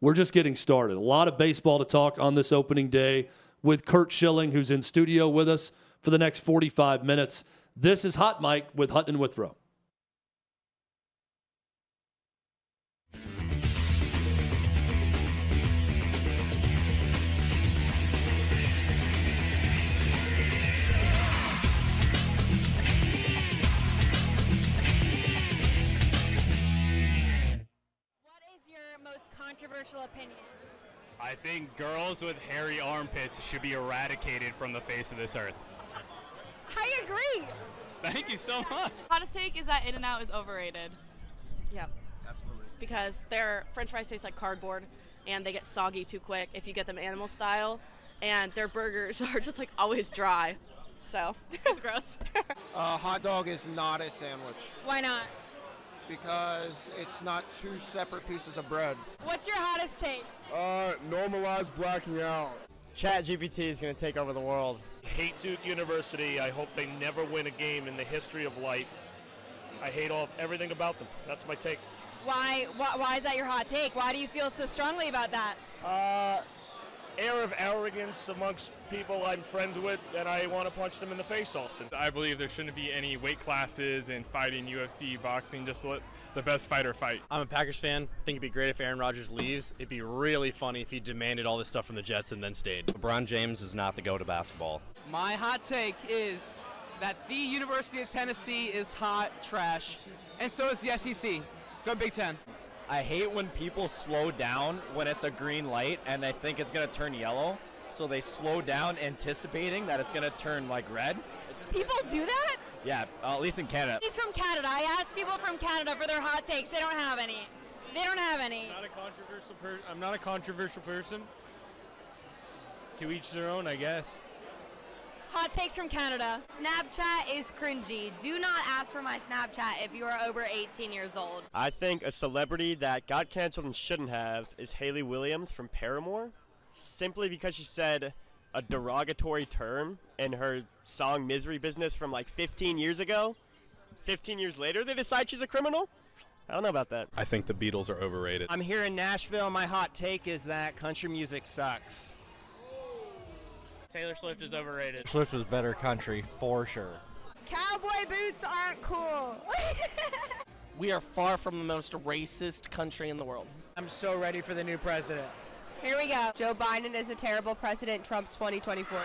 We're just getting started. A lot of baseball to talk on this opening day with Kurt Schilling, who's in studio with us for the next 45 minutes. This is Hot Mike with Hutton and Withrow. Controversial opinion. I think girls with hairy armpits should be eradicated from the face of this earth. I agree. Thank you so much. Hottest take is that In-N-Out is overrated. Yep. Absolutely. Because their french fries taste like cardboard and they get soggy too quick if you get them animal style, and their burgers are just like always dry. So it's gross. Hot dog is not a sandwich. Why not? Because it's not two separate pieces of bread. What's your hottest take? Normalize blacking out. ChatGPT is going to take over the world. Hate Duke University. I hope they never win a game in the history of life. I hate everything about them. That's my take. Why is that your hot take? Why do you feel so strongly about that? Air of arrogance amongst people I'm friends with, and I want to punch them in the face often. I believe there shouldn't be any weight classes in fighting, UFC, boxing, just to let the best fighter fight. I'm a Packers fan. I think it'd be great if Aaron Rodgers leaves. It'd be really funny if he demanded all this stuff from the Jets and then stayed. LeBron James is not the go to basketball. My hot take is that the University of Tennessee is hot trash, and so is the SEC. Go Big Ten. I hate when people slow down when it's a green light and they think it's going to turn yellow, so they slow down anticipating that it's going to turn like red. People do that? Yeah, at least in Canada. He's from Canada. I asked people from Canada for their hot takes. They don't have any. They don't have any. I'm not a controversial person. To each their own, I guess. Hot takes from Canada. Snapchat is cringy. Do not ask for my Snapchat if you are over 18 years old. I think a celebrity that got canceled and shouldn't have is Hayley Williams from Paramore, simply because she said a derogatory term in her song Misery Business from like 15 years ago. 15 years later, they decide she's a criminal? I don't know about that. I think the Beatles are overrated. I'm here in Nashville. My hot take is that country music sucks. Taylor Swift is overrated. Swift is better country, for sure. Cowboy boots aren't cool. We are far from the most racist country in the world. I'm so ready for the new president. Here we go. Joe Biden is a terrible president. Trump 2024.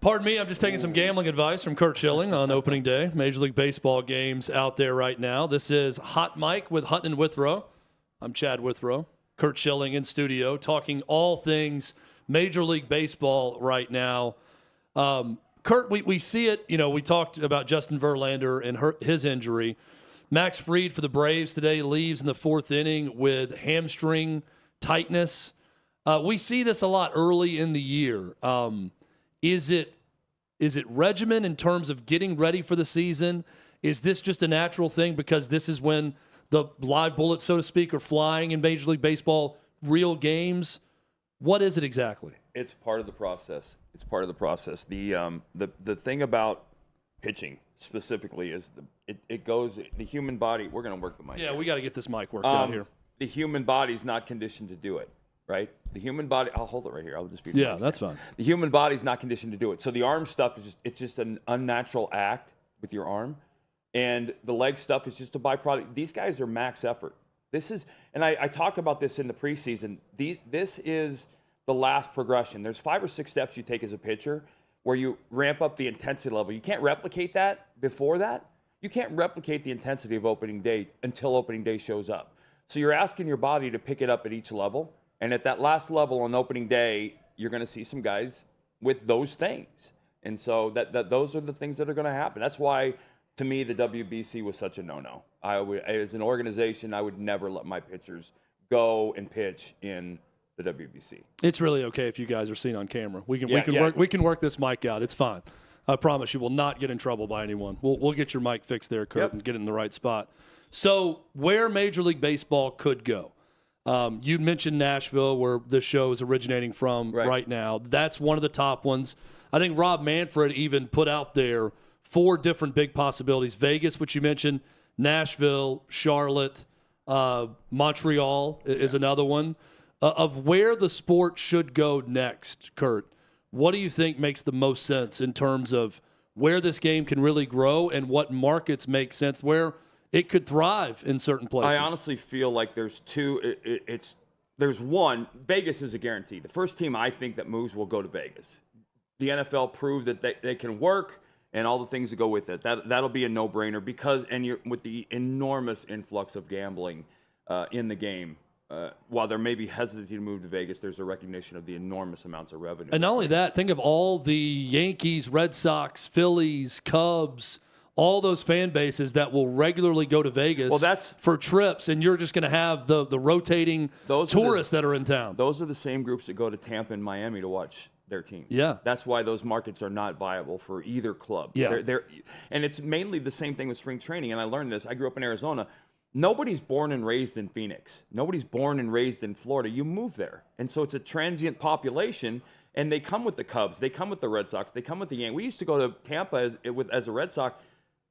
Pardon me, I'm just taking some gambling advice from Kurt Schilling on opening day. Major League Baseball games out there right now. This is Hot Mic with Hutton and Withrow. I'm Chad Withrow. Kurt Schilling in studio talking all things Major League Baseball right now. Kurt, we see it. You know, we talked about Justin Verlander and his injury. Max Fried for the Braves today leaves in the fourth inning with hamstring tightness. We see this a lot early in the year. Is it regimen in terms of getting ready for the season? Is this just a natural thing because this is when the live bullets, so to speak, are flying in Major League Baseball, real games? What is it exactly? It's part of the process. It's part of the process. The thing about pitching specifically is it goes the human body. We're going to work the mic. Yeah, we got to get this mic worked out here. The human body is not conditioned to do it, right? The human body. I'll hold it right here. I'll just be. Yeah, that's fine. The human body is not conditioned to do it. So the arm stuff is just an unnatural act with your arm, and the leg stuff is just a byproduct. These guys are max effort. This is, and I talk about this in the preseason. This is the last progression. There's 5 or 6 steps you take as a pitcher where you ramp up the intensity level. You can't replicate that before that. You can't replicate the intensity of opening day until opening day shows up. So you're asking your body to pick it up at each level. And at that last level on opening day, you're going to see some guys with those things. And so those are the things that are going to happen. That's why, to me, the WBC was such a no-no. As an organization, I would never let my pitchers go and pitch in the WBC. It's really okay if you guys are seen on camera. We can work this mic out. It's fine. I promise you will not get in trouble by anyone. We'll get your mic fixed there, Kurt, and get it in the right spot. So where Major League Baseball could go. You mentioned Nashville, where this show is originating from right now. That's one of the top ones. I think Rob Manfred even put out there 4 different big possibilities. Vegas, which you mentioned, Nashville, Charlotte, Montreal is another one. Of where the sport should go next, Kurt, what do you think makes the most sense in terms of where this game can really grow and what markets make sense, where it could thrive in certain places? I honestly feel like there's 2. There's one. Vegas is a guarantee. The first team I think that moves will go to Vegas. The NFL proved that they can work and all the things that go with it. That'll be a no-brainer because with the enormous influx of gambling in the game. While there may be hesitancy to move to Vegas, there's a recognition of the enormous amounts of revenue. And not only that, think of all the Yankees, Red Sox, Phillies, Cubs, all those fan bases that will regularly go to Vegas for trips, and you're just going to have the rotating tourists that are in town. Those are the same groups that go to Tampa and Miami to watch their teams. Yeah. That's why those markets are not viable for either club. Yeah. And it's mainly the same thing with spring training, and I learned this. I grew up in Arizona. Nobody's born and raised in Phoenix. Nobody's born and raised in Florida. You move there. And so it's a transient population, and they come with the Cubs. They come with the Red Sox. They come with the Yankees. We used to go to Tampa as a Red Sox.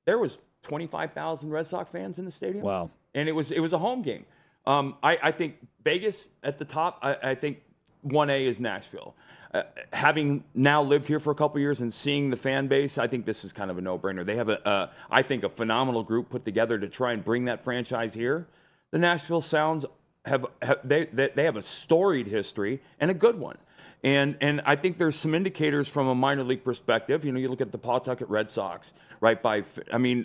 There was 25,000 Red Sox fans in the stadium. Wow. And it was a home game. I think Vegas at the top. I think 1A is Nashville. Having now lived here for a couple years and seeing the fan base, I think this is kind of a no-brainer. They have I think, a phenomenal group put together to try and bring that franchise here. The Nashville Sounds have a storied history and a good one. And I think there's some indicators from a minor league perspective. You look at the Pawtucket Red Sox, right?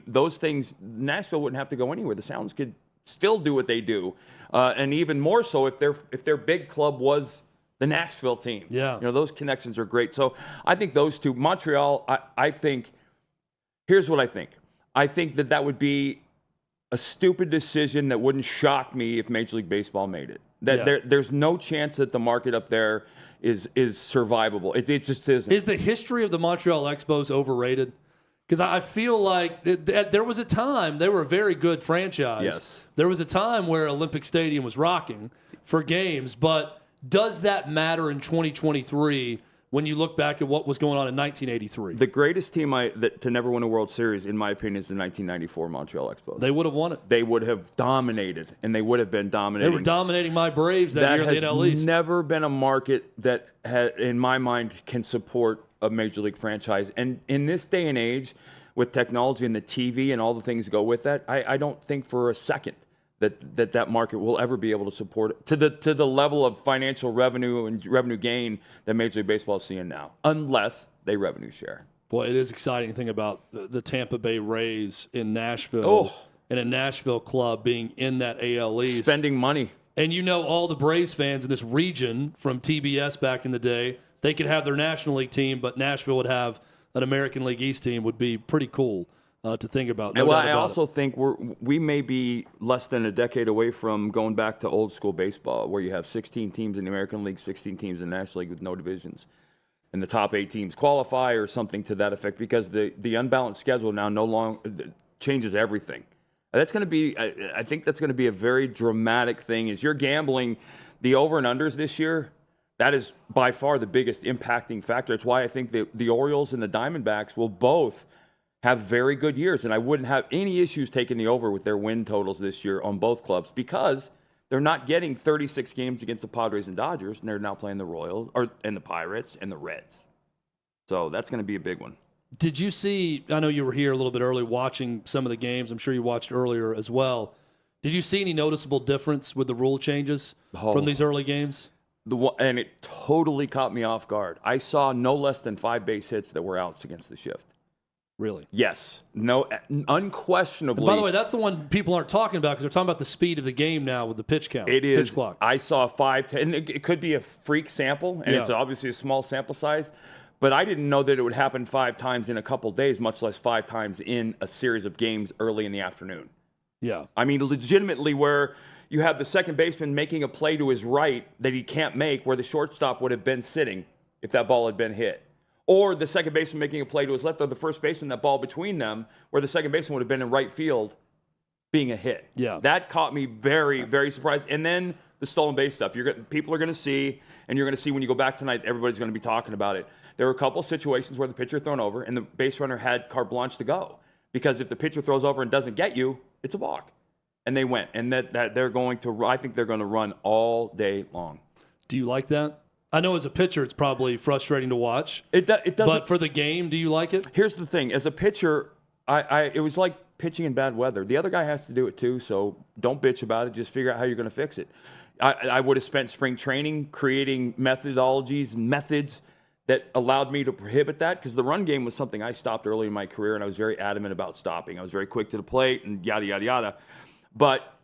Those things, Nashville wouldn't have to go anywhere. The Sounds could still do what they do, and even more so if their big club was the Nashville team. Yeah. Those connections are great. So I think those two. Montreal, I think, here's what I think. I think that would be a stupid decision that wouldn't shock me if Major League Baseball made it. There's no chance that the market up there is survivable. It just isn't. Is the history of the Montreal Expos overrated? Because I feel like there was a time they were a very good franchise. Yes. There was a time where Olympic Stadium was rocking for games, but does that matter in 2023 when you look back at what was going on in 1983? The greatest team to never win a World Series, in my opinion, is the 1994 Montreal Expos. They would have won it. They would have dominated, and they would have been dominating. They were dominating my Braves that year in the NL East. That has never been a market that, in my mind, can support a Major League franchise. And in this day and age, with technology and the TV and all the things that go with that, I don't think for a second that market will ever be able to support it to the level of financial revenue and revenue gain that Major League Baseball is seeing now, unless they revenue share. Boy, it is exciting to think about the Tampa Bay Rays in Nashville and a Nashville club being in that AL East. Spending money. And all the Braves fans in this region from TBS back in the day, they could have their National League team, but Nashville would have an American League East team. Would be pretty cool to think about. No, I also think we may be less than a decade away from going back to old school baseball, where you have 16 teams in the American League, 16 teams in the National League with no divisions, and the top 8 teams qualify or something to that effect. Because the unbalanced schedule now changes everything. That's going to be, I think that's going to be a very dramatic thing. As you're gambling the over and unders this year, that is by far the biggest impacting factor. It's why I think the Orioles and the Diamondbacks will both have very good years. And I wouldn't have any issues taking the over with their win totals this year on both clubs because they're not getting 36 games against the Padres and Dodgers, and they're now playing the Royals and the Pirates and the Reds. So that's going to be a big one. Did you see, I know you were here a little bit early watching some of the games. I'm sure you watched earlier as well. Did you see any noticeable difference with the rule changes from these early games? And it totally caught me off guard. I saw no less than 5 base hits that were outs against the shift. Really? Yes. No, unquestionably. And by the way, that's the one people aren't talking about because they're talking about the speed of the game now with the pitch count. It is. Pitch clock. I saw 5, and it could be a freak sample, and it's obviously a small sample size. But I didn't know that it would happen 5 times in a couple days, much less 5 times in a series of games early in the afternoon. Yeah. I mean, legitimately where you have the second baseman making a play to his right that he can't make where the shortstop would have been sitting if that ball had been hit. Or the second baseman making a play to his left or the first baseman, that ball between them where the second baseman would have been in right field being a hit. Yeah. That caught me very, very surprised. And then the stolen base stuff. People are going to see, and you're going to see when you go back tonight, everybody's going to be talking about it. There were a couple of situations where the pitcher thrown over and the base runner had carte blanche to go. Because if the pitcher throws over and doesn't get you, it's a walk. And they went. And that they're going to, I think they're going to run all day long. Do you like that? I know as a pitcher, it's probably frustrating to watch. It doesn't. But for the game, do you like it? Here's the thing. As a pitcher, it was like pitching in bad weather. The other guy has to do it too, so don't bitch about it. Just figure out how you're going to fix it. I would have spent spring training creating methodologies, methods that allowed me to prohibit that because the run game was something I stopped early in my career, and I was very adamant about stopping. I was very quick to the plate and yada, yada, yada. But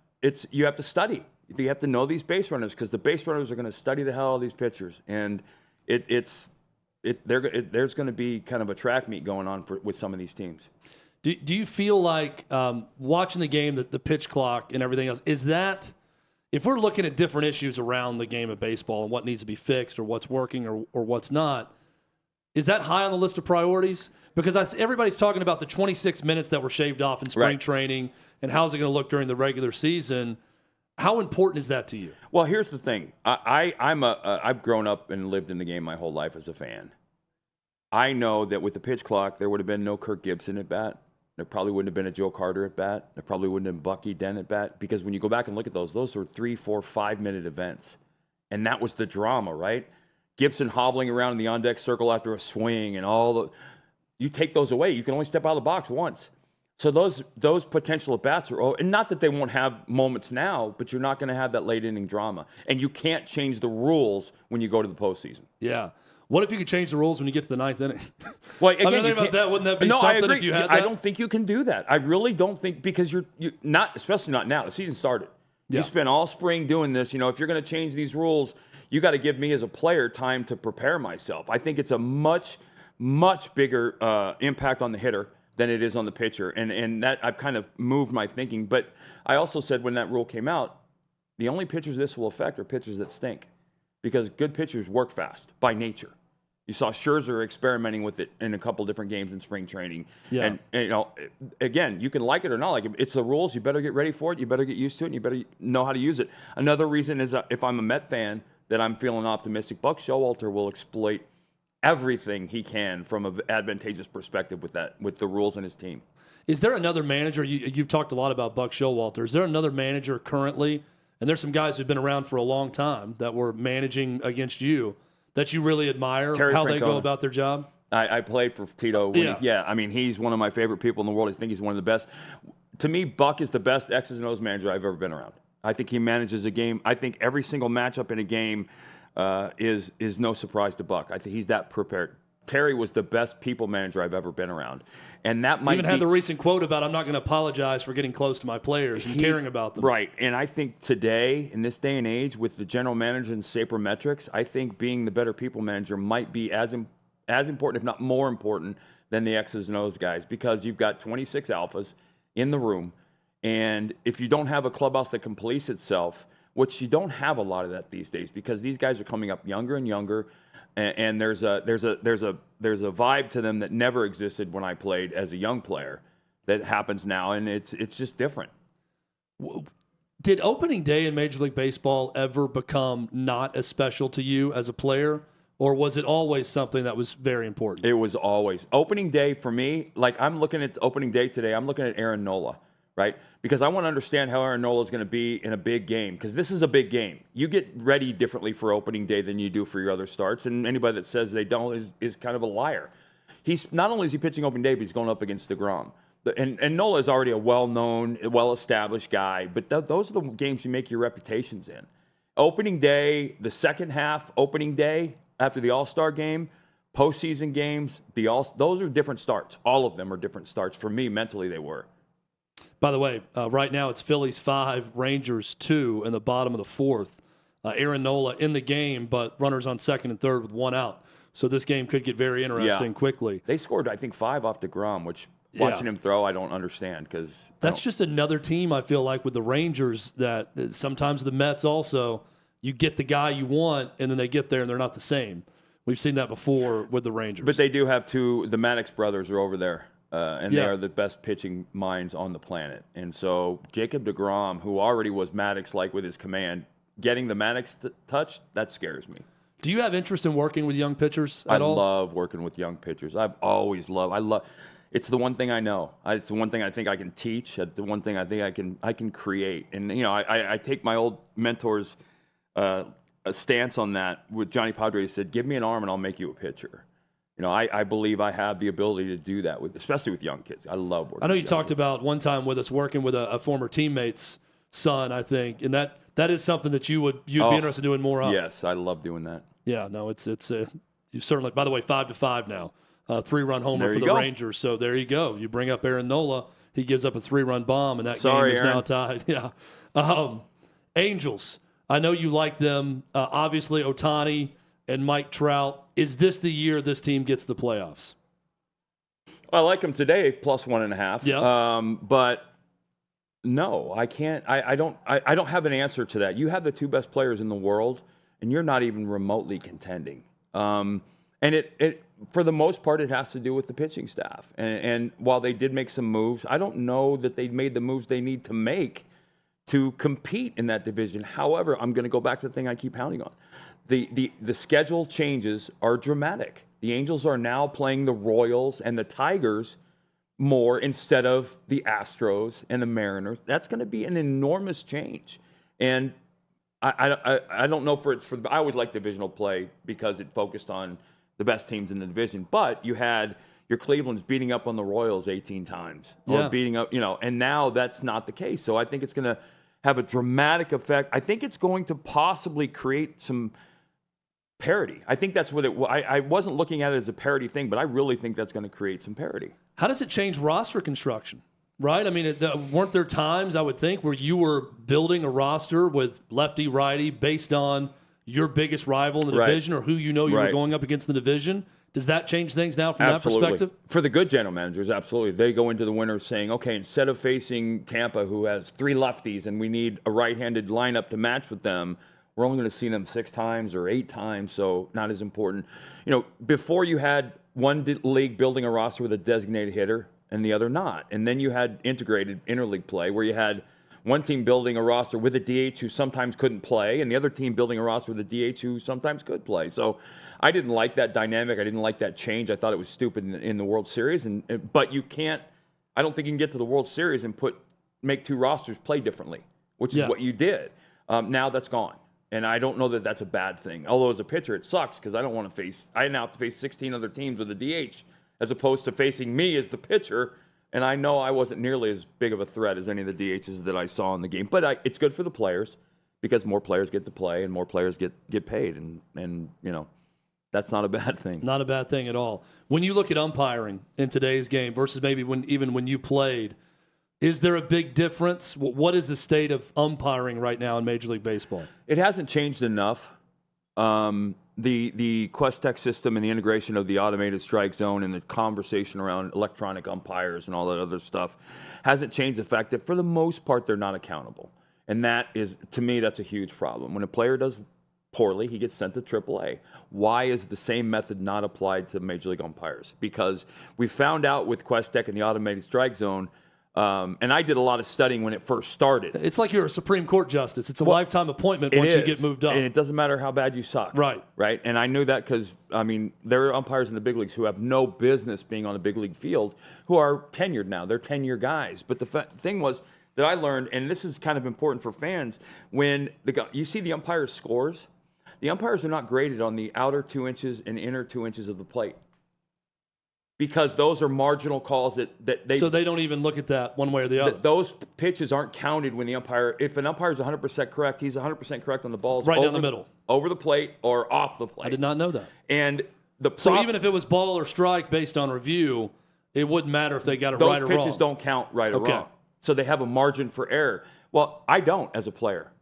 you have to study. You have to know these base runners because the base runners are going to study the hell out of these pitchers. And there's going to be kind of a track meet going on with some of these teams. Do you feel like watching the game, the pitch clock and everything else, is that – if we're looking at different issues around the game of baseball and what needs to be fixed or what's working or what's not, is that high on the list of priorities? Because everybody's talking about the 26 minutes that were shaved off in spring training and how's it going to look during the regular season. How important is that to you? Well, here's the thing. I've grown up and lived in the game my whole life as a fan. I know that with the pitch clock, there would have been no Kirk Gibson at bat. There probably wouldn't have been a Joe Carter at bat. There probably wouldn't have been Bucky Dent at bat. Because when you go back and look at those were 3, 4, 5-minute events. And that was the drama, right? Gibson hobbling around in the on-deck circle after a swing and you take those away. You can only step out of the box once. So those potential at-bats are, and not that they won't have moments now, but you're not going to have that late-inning drama. And you can't change the rules when you go to the postseason. Yeah. What if you could change the rules when you get to the 9th inning? Well, again, think about that. Wouldn't that be something if you had that? I don't think you can do that. I really don't think because you're not, especially not now. The season started. Yeah. You spent all spring doing this. If you're going to change these rules, you got to give me as a player time to prepare myself. I think it's a much, much bigger impact on the hitter than it is on the pitcher. And that I've kind of moved my thinking. But I also said when that rule came out, the only pitchers this will affect are pitchers that stink because good pitchers work fast by nature. You saw Scherzer experimenting with it in a couple different games in spring training. Yeah. And again, you can like it or not like it. It's the rules. You better get ready for it. You better get used to it. And you better know how to use it. Another reason is if I'm a Met fan that I'm feeling optimistic, Buck Showalter will exploit everything he can from an advantageous perspective with the rules in his team. Is there another manager? You've talked a lot about Buck Showalter. Is there another manager currently? And there's some guys who've been around for a long time that were managing against you that you really admire how they go about their job? I played for Tito. I mean, he's one of my favorite people in the world. I think he's one of the best. To me, Buck is the best X's and O's manager I've ever been around. I think he manages a game. I think every single matchup in a game is no surprise to Buck. I think he's that prepared. Terry was the best people manager I've ever been around. And that might had the recent quote about, I'm not going to apologize for getting close to my players and caring about them. Right. And I think today, in this day and age, with the general manager and sabermetrics, I think being the better people manager might be as important, if not more important, than the X's and O's guys. Because you've got 26 alphas in the room. And if you don't have a clubhouse that can police itself, which you don't have a lot of that these days, because these guys are coming up younger and younger. And there's a vibe to them that never existed when I played as a young player. that happens now, and it's just different. Did opening day in Major League Baseball ever become not as special to you as a player, or was it always something that was very important? It was always. Opening day for me, like I'm looking at opening day today, I'm looking at Aaron Nola, right? Because I want to understand how Aaron Nola is going to be in a big game, because this is a big game. You get ready differently for opening day than you do for your other starts, and anybody that says they don't is kind of a liar. He's not only is he pitching opening day, but he's going up against DeGrom. And Nola is already a well-known, well-established guy, but those are the games you make your reputations in. Opening day, the second half opening day after the All-Star game, postseason games, those are different starts. All of them are different starts. For me, mentally, they were. By the way, right now it's Phillies 5, Rangers 2 in the bottom of the fourth. Aaron Nola in the game, but runners on second and third with 1 out. So this game could get very interesting quickly. They scored, I think, 5 off DeGrom, which watching him throw, I don't understand, because that's just another team, I feel like, with the Rangers that sometimes the Mets also, you get the guy you want, and then they get there and they're not the same. We've seen that before with the Rangers. But they do have the Maddox brothers are over there, and they are the best pitching minds on the planet. And so Jacob DeGrom, who already was Maddox-like with his command, getting the Maddox touch, that scares me. Do you have interest in working with young pitchers at all? I love working with young pitchers. I've always loved. It's the one thing I know. It's the one thing I think I can teach. It's the one thing I think I can create. And I take my old mentor's a stance on that. With Johnny Padre, he said, "Give me an arm and I'll make you a pitcher." I believe I have the ability to do that especially with young kids. I love working. I know you talked about one time with us working with a former teammate's son, I think, and that is something that you'd be interested in doing more of. Yes, I love doing that. Yeah, no, it's you certainly. By the way, 5-5 now. 3-run homer for the Rangers. So there you go. You bring up Aaron Nola. He gives up a 3-run bomb, and that game is now tied. Yeah. Angels. I know you like them. Obviously, Ohtani and Mike Trout. Is this the year this team gets the playoffs? I like them today, plus 1.5. Yeah. But no, I can't. I don't have an answer to that. You have the 2 best players in the world, and you're not even remotely contending. And it for the most part, it has to do with the pitching staff. And while they did make some moves, I don't know that they made the moves they need to make to compete in that division. However, I'm going to go back to the thing I keep pounding on. The schedule changes are dramatic. The Angels are now playing the Royals and the Tigers more instead of the Astros and the Mariners. That's going to be an enormous change. And I don't know I always like divisional play because it focused on the best teams in the division. But you had your Cleveland's beating up on the Royals 18 times. Or beating up, and now that's not the case. So I think it's going to have a dramatic effect. I think it's going to possibly create some parity. I think that's what I wasn't looking at it as a parity thing, but I really think that's going to create some parity. How does it change roster construction? Right? I mean, weren't there times, I would think, where you were building a roster with lefty-righty based on your biggest rival in the division or who you were going up against in the division? Does that change things now from that perspective? For the good general managers, absolutely. They go into the winter saying, okay, instead of facing Tampa, who has 3 lefties, and we need a right-handed lineup to match with them, we're only going to see them 6 times or 8 times, so not as important. Before you had one league building a roster with a designated hitter and the other not. And then you had integrated interleague play where you had one team building a roster with a DH who sometimes couldn't play and the other team building a roster with a DH who sometimes could play. So I didn't like that dynamic. I didn't like that change. I thought it was stupid in the World Series. But you can't – I don't think you can get to the World Series and make 2 rosters play differently, which is what you did. Now that's gone. And I don't know that that's a bad thing. Although as a pitcher, it sucks because I don't want to face – I now have to face 16 other teams with a DH as opposed to facing me as the pitcher. And I know I wasn't nearly as big of a threat as any of the DHs that I saw in the game. But it's good for the players because more players get to play and more players get paid. And that's not a bad thing. Not a bad thing at all. When you look at umpiring in today's game versus maybe when you played, is there a big difference? What is the state of umpiring right now in Major League Baseball? It hasn't changed enough. The Quest-Tech system and the integration of the automated strike zone and the conversation around electronic umpires and all that other stuff hasn't changed the fact that for the most part they're not accountable. And that is, to me, that's a huge problem. When a player does poorly, he gets sent to AAA. Why is the same method not applied to Major League umpires? Because we found out with QuestTech and the automated strike zone, and I did a lot of studying when it first started. It's like you're a Supreme Court justice. It's a lifetime appointment once you get moved up. And it doesn't matter how bad you suck. Right. Right? And I knew that because, I mean, there are umpires in the big leagues who have no business being on a big league field who are tenured now. They're 10-year guys. But the thing was that I learned, and this is kind of important for fans, when you see the umpires' scores, the umpires are not graded on the outer 2 inches and inner 2 inches of the plate. Because those are marginal calls that they... So they don't even look at that one way or the other. Those pitches aren't counted when the umpire... If an umpire is 100% correct, he's 100% correct on the balls. Right down the middle. Over the plate or off the plate. I did not know that. And so even if it was ball or strike based on review, it wouldn't matter if they got it right or wrong. Those pitches don't count right or wrong. So they have a margin for error. Well, I don't as a player.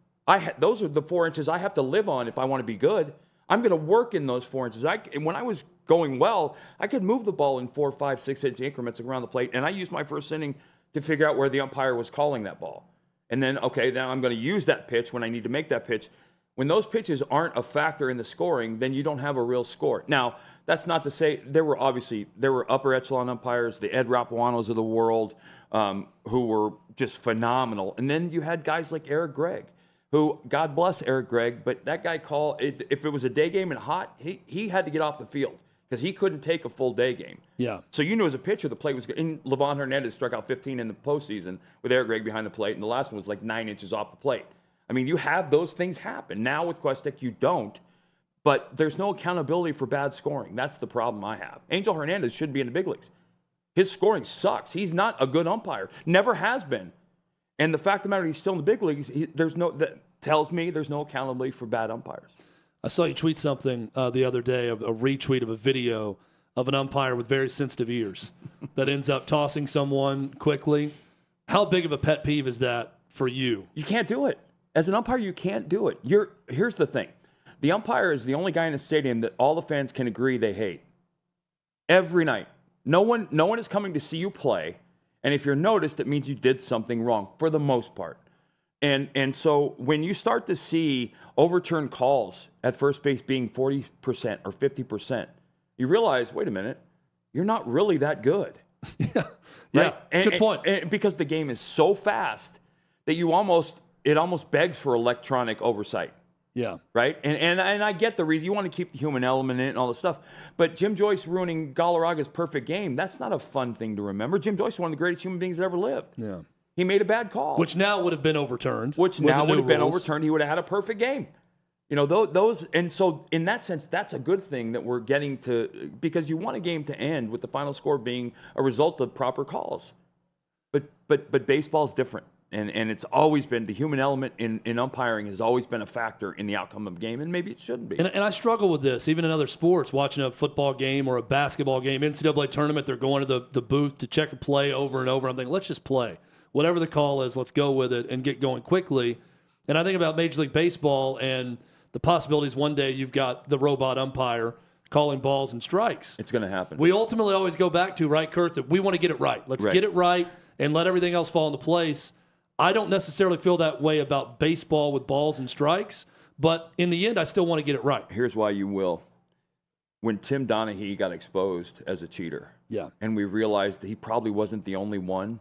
Those are the 4 inches I have to live on if I want to be good. I'm going to work in those 4 inches. And when I was going well, I could move the ball in 4, 5, 6 inch increments around the plate. And I used my first inning to figure out where the umpire was calling that ball. And then, okay, now I'm going to use that pitch when I need to make that pitch. When those pitches aren't a factor in the scoring, then you don't have a real score. Now, that's not to say there were upper echelon umpires, the Ed Rapuanos of the world, who were just phenomenal. And then you had guys like Eric Gregg, who, God bless Eric Gregg, but that guy if it was a day game and hot, he had to get off the field because he couldn't take a full day game. Yeah. So you knew as a pitcher the plate was good. And Levon Hernandez struck out 15 in the postseason with Eric Gregg behind the plate, and the last one was like 9 inches off the plate. I mean, you have those things happen. Now with QuestTech, you don't. But there's no accountability for bad scoring. That's the problem I have. Angel Hernandez should be in the big leagues. His scoring sucks. He's not a good umpire. Never has been. And the fact of the matter, he's still in the big leagues. That tells me there's no accountability for bad umpires. I saw you tweet something the other day, a retweet of a video of an umpire with very sensitive ears that ends up tossing someone quickly. How big of a pet peeve is that for you? You can't do it. As an umpire, you can't do it. Here's the thing. The umpire is the only guy in the stadium that all the fans can agree they hate. Every night. No one is coming to see you play. And if you're noticed, it means you did something wrong for the most part. And so when you start to see overturned calls at first base being 40% or 50%, you realize, wait a minute, you're not really that good. Yeah, right? That's a good point. And because the game is so fast that it almost begs for electronic oversight. Yeah. Right? And I get the reason. You want to keep the human element in it and all this stuff. But Jim Joyce ruining Galarraga's perfect game, that's not a fun thing to remember. Jim Joyce is one of the greatest human beings that ever lived. Yeah. He made a bad call. Which now would have been overturned. He would have had a perfect game. You know, those, and so in that sense, that's a good thing that we're getting to, because you want a game to end with the final score being a result of proper calls. But baseball's different. And it's always been, the human element in umpiring has always been a factor in the outcome of a game, and maybe it shouldn't be. And I struggle with this, even in other sports, watching a football game or a basketball game, NCAA tournament, they're going to the booth to check a play over and over. I'm thinking, let's just play. Whatever the call is, let's go with it and get going quickly. And I think about Major League Baseball and the possibilities one day you've got the robot umpire calling balls and strikes. It's going to happen. We ultimately always go back to, right, Kurt, that we want to get it right. Let's get it right and let everything else fall into place. I don't necessarily feel that way about baseball with balls and strikes, but in the end, I still want to get it right. Here's why you will. When Tim Donaghy got exposed as a cheater, and we realized that he probably wasn't the only one,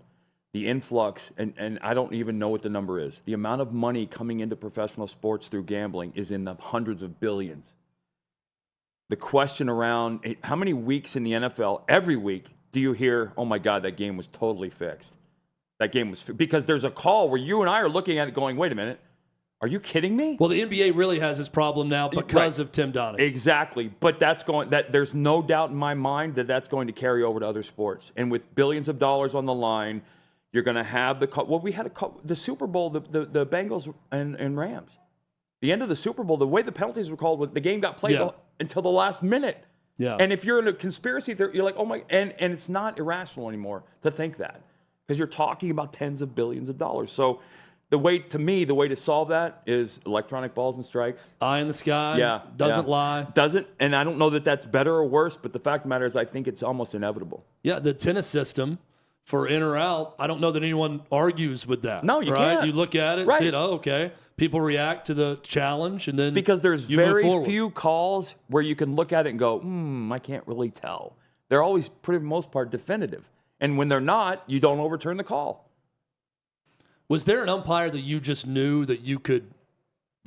the influx, and I don't even know what the number is, the amount of money coming into professional sports through gambling is in the hundreds of billions. The question around how many weeks in the NFL, every week, do you hear, oh my God, that game was totally fixed? That game was because there's a call where you and I are looking at it going, wait a minute, are you kidding me? Well, the NBA really has this problem now because of Tim Donaghy. Exactly, but there's no doubt in my mind that that's going to carry over to other sports. And with billions of dollars on the line, you're going to have we had the Super Bowl, the Bengals and Rams. The end of the Super Bowl, the way the penalties were called, the game got played until the last minute. Yeah. And if you're in a conspiracy theory, you're like, oh my, and it's not irrational anymore to think that. Because you're talking about tens of billions of dollars. So the way to solve that is electronic balls and strikes. Eye in the sky. Doesn't lie. Doesn't. And I don't know that that's better or worse, but the fact of the matter is I think it's almost inevitable. Yeah, the tennis system for in or out, I don't know that anyone argues with that. No, you right? can't. You look at it, right. see it, oh, okay. people react to the challenge, and then because there's you move very forward. few calls where you can look at it and go, I can't really tell. They're always, for the most part, definitive. And when they're not, you don't overturn the call. Was there an umpire that you just knew that you could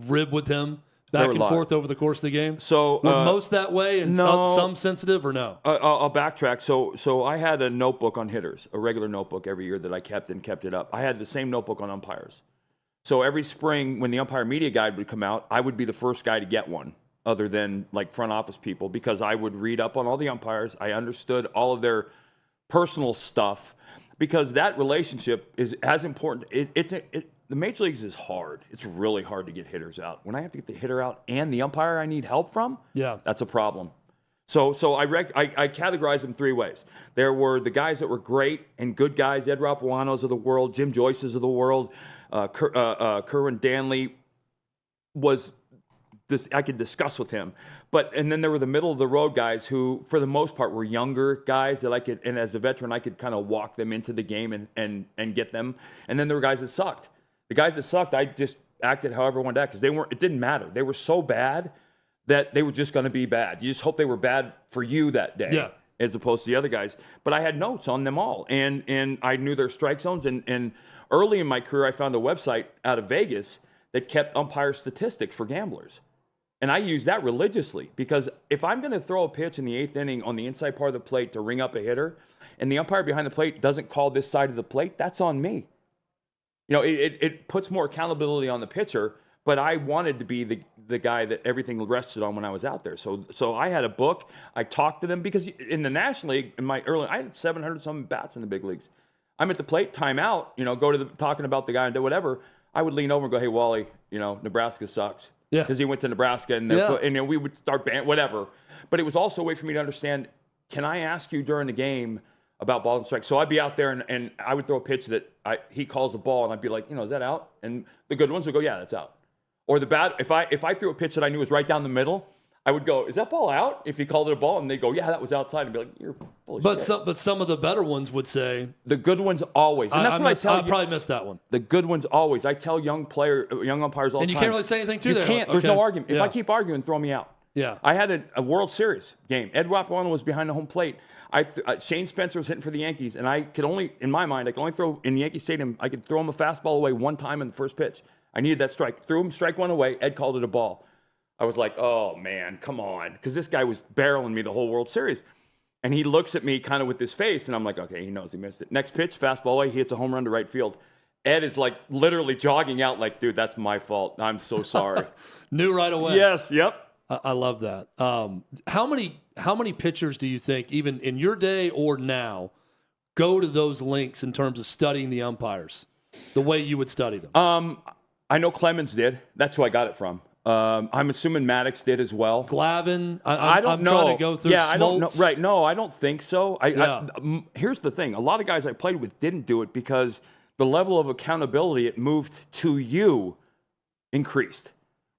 rib with him back and forth over the course of the game? So were most that way and some sensitive, or no? I'll backtrack. So I had a notebook on hitters, a regular notebook every year that I kept and kept it up. I had the same notebook on umpires. So every spring when the umpire media guide would come out, I would be the first guy to get one, other than like front office people, because I would read up on all the umpires. I understood all of their personal stuff, because that relationship is as important. The major leagues is hard. It's really hard to get hitters out. When I have to get the hitter out and the umpire I need help from, that's a problem. So I categorized them three ways. There were the guys that were great and good guys, Ed Rapuanos of the world, Jim Joyce's of the world, Kerwin Danley was this, I could discuss with him. And then there were the middle of the road guys who, for the most part, were younger guys that I could, and as a veteran, I could kind of walk them into the game and get them. And then there were guys that sucked. The guys that sucked, I just acted however I wanted to act, because it didn't matter. They were so bad that they were just going to be bad. You just hope they were bad for you that day, as opposed to the other guys. But I had notes on them all, and I knew their strike zones. And early in my career, I found a website out of Vegas that kept umpire statistics for gamblers. And I use that religiously, because if I'm going to throw a pitch in the 8th inning on the inside part of the plate to ring up a hitter, and the umpire behind the plate doesn't call this side of the plate, that's on me. You know, it puts more accountability on the pitcher, but I wanted to be the guy that everything rested on when I was out there. So I had a book. I talked to them, because in the National League, I had 700-something bats in the big leagues. I'm at the plate, timeout, go to talking about the guy and do whatever. I would lean over and go, "Hey, Wally, Nebraska sucks." Yeah. Because he went to Nebraska, and we would start whatever. But it was also a way for me to understand, can I ask you during the game about balls and strikes? So I'd be out there, and I would throw a pitch that he calls a ball, and I'd be like, is that out? And the good ones would go, yeah, that's out. Or the bad, if I threw a pitch that I knew was right down the middle, I would go, is that ball out? If he called it a ball, and they'd go, yeah, that was outside. I'd be like, you're full of shit. But some of the better ones would say, the good ones always. And that's what I tell you. I probably missed that one. The good ones always. I tell young umpires all the time. And you can't really say anything to them. You there. can't. There's no argument. If I keep arguing, throw me out. Yeah. I had a World Series game. Ed Rapuano was behind the home plate. Shane Spencer was hitting for the Yankees, and I could only throw in Yankee Stadium. I could throw him a fastball away one time in the first pitch. I needed that strike. Threw him strike one away. Ed called it a ball. I was like, oh man, come on, because this guy was barreling me the whole World Series, and he looks at me kind of with this face, and I'm like, okay, he knows he missed it. Next pitch, fastball away. He hits a home run to right field. Ed is like literally jogging out, like, dude, that's my fault. I'm so sorry. Knew right away. Yes. Yep. I love that. How many pitchers do you think, even in your day or now, go to those links in terms of studying the umpires the way you would study them? I know Clemens did. That's who I got it from. I'm assuming Maddox did as well. Glavine. I don't know. Trying to go through. I don't know. Right? No, I don't think so. Here's the thing: a lot of guys I played with didn't do it because the level of accountability it moved to you increased.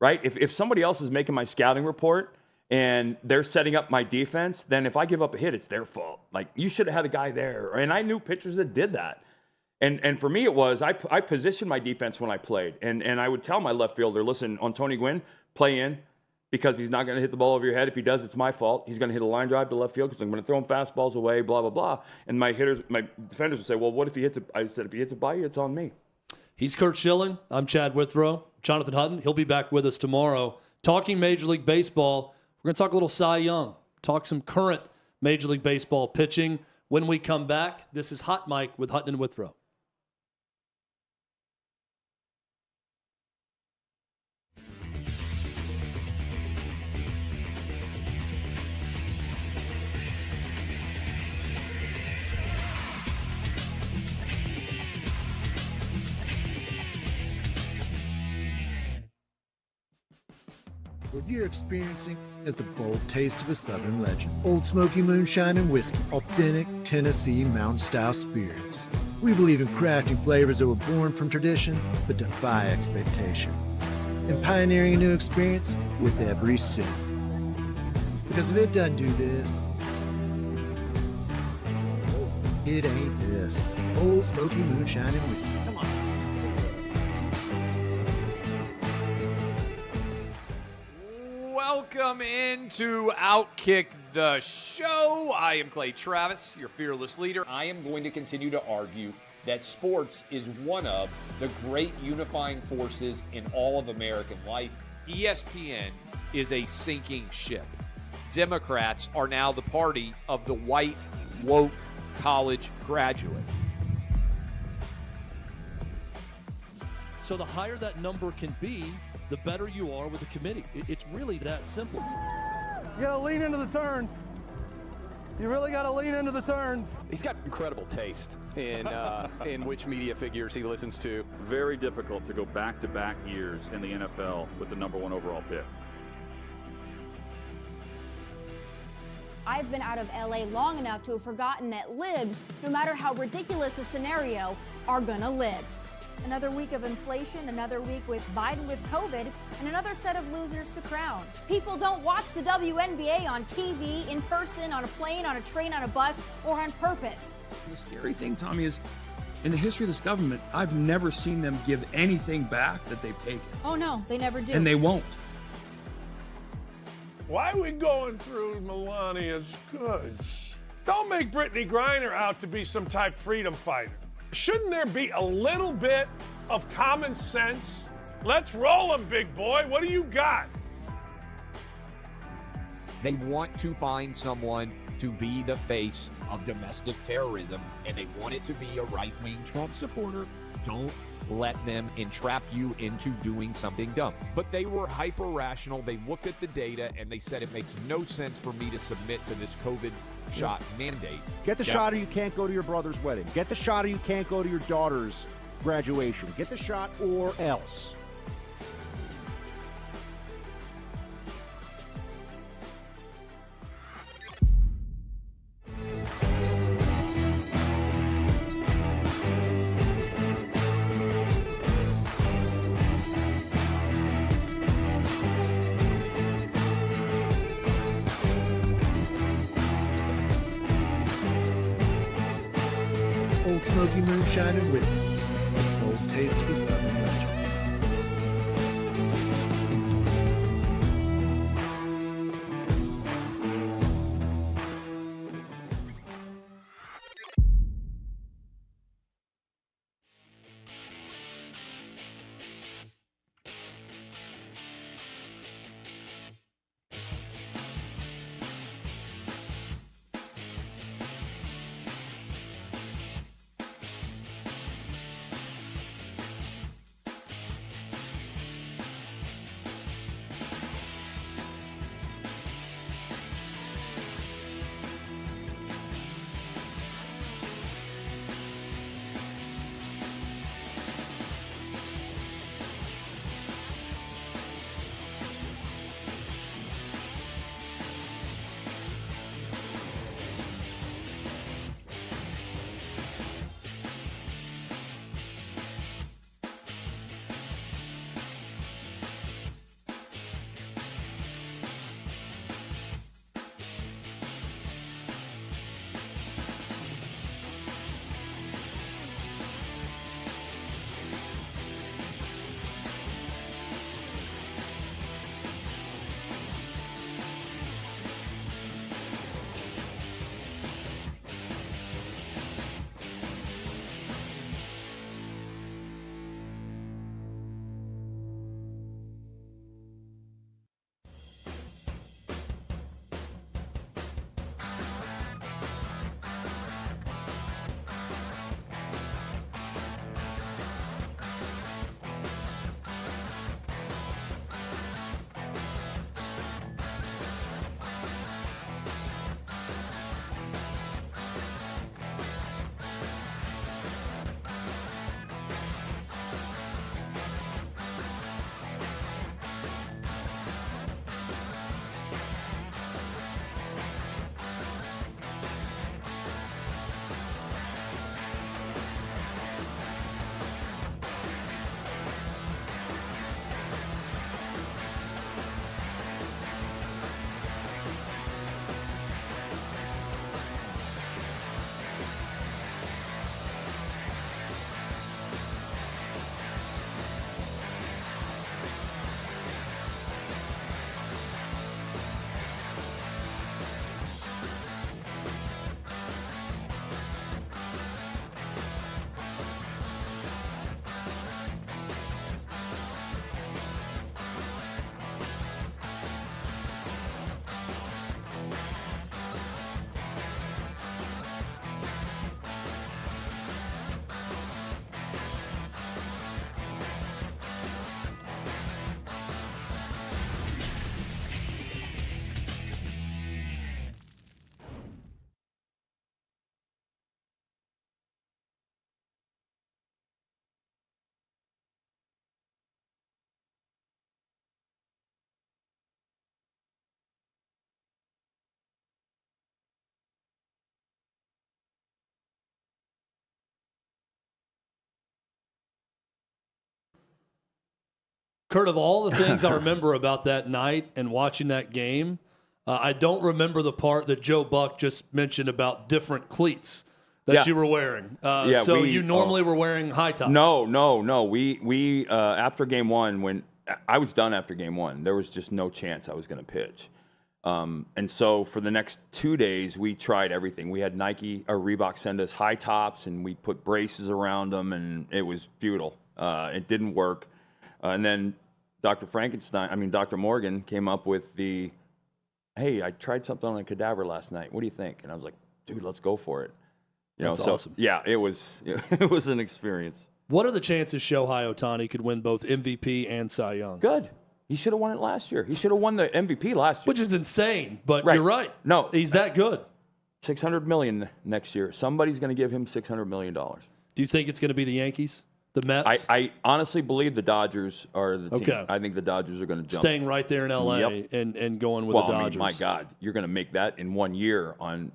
Right? If somebody else is making my scouting report and they're setting up my defense, then if I give up a hit, it's their fault. Like, you should have had a guy there. And I knew pitchers that did that. And for me, it was I positioned my defense when I played. And I would tell my left fielder, listen, on Tony Gwynn, play in, because he's not going to hit the ball over your head. If he does, it's my fault. He's going to hit a line drive to left field because I'm going to throw him fastballs away, blah, blah, blah. And my defenders would say, well, what if he hits it? I said, if he hits it by you, it's on me. He's Kurt Schilling. I'm Chad Withrow. Jonathan Hutton, he'll be back with us tomorrow. Talking Major League Baseball. We're going to talk a little Cy Young, talk some current Major League Baseball pitching. When we come back, this is Hot Mike with Hutton and Withrow. What you're experiencing is the bold taste of a Southern legend. Old Smoky Moonshine and Whiskey, authentic Tennessee mountain-style spirits. We believe in crafting flavors that were born from tradition but defy expectation, and pioneering a new experience with every sip. Because if it doesn't do this, it ain't this. Old Smoky Moonshine and Whiskey. Come on. Welcome into OutKick the show. I am Clay Travis, your fearless leader. I am going to continue to argue that sports is one of the great unifying forces in all of American life. ESPN is a sinking ship. Democrats are now the party of the white, woke college graduate. So the higher that number can be, the better you are with the committee. It's really that simple. You gotta lean into the turns. You really gotta lean into the turns. He's got incredible taste in which media figures he listens to. Very difficult to go back-to-back years in the NFL with the #1 overall pick. I've been out of LA long enough to have forgotten that libs, no matter how ridiculous the scenario, are gonna live. Another week of inflation, another week with Biden with COVID, and another set of losers to crown. People don't watch the WNBA on TV, in person, on a plane, on a train, on a bus, or on purpose. The scary thing, Tommy, is in the history of this government, I've never seen them give anything back that they've taken. Oh no, they never do. And they won't. Why are we going through Melania's goods? Don't make Brittany Griner out to be some type freedom fighter. Shouldn't there be a little bit of common sense? Let's roll 'em, big boy. What do you got? They want to find someone to be the face of domestic terrorism, and they want it to be a right-wing Trump supporter. Don't let them entrap you into doing something dumb. But they were hyper-rational. They looked at the data, and they said it makes no sense for me to submit to this COVID shot mandate. Get the shot or you can't go to your brother's wedding. Get the shot or you can't go to your daughter's graduation. Get the shot or else. Old Smoky Moonshine and Whiskey. Old taste of the Southern Legend. Kurt, of all the things I remember about that night and watching that game, I don't remember the part that Joe Buck just mentioned about different cleats that you were wearing. So you normally were wearing high tops. No. We after game one, when I was done after game one, there was just no chance I was going to pitch. And so for the next 2 days, we tried everything. We had Nike or Reebok send us high tops, and we put braces around them, and it was futile. It didn't work. And then Dr. Morgan came up with the, hey, I tried something on a cadaver last night. What do you think? And I was like, dude, let's go for it. That's awesome. Yeah, it was an experience. What are the chances Shohei Ohtani could win both MVP and Cy Young? Good. He should have won it last year. He should have won the MVP last year. Which is insane, but you're right. No. He's that good. $600 million next year. Somebody's going to give him $600 million. Do you think it's going to be the Yankees? The Mets? I honestly believe the Dodgers are the team. Okay. I think the Dodgers are going to jump. Staying right there in L.A. and going with the Dodgers. I mean, my God, you're going to make that in 1 year on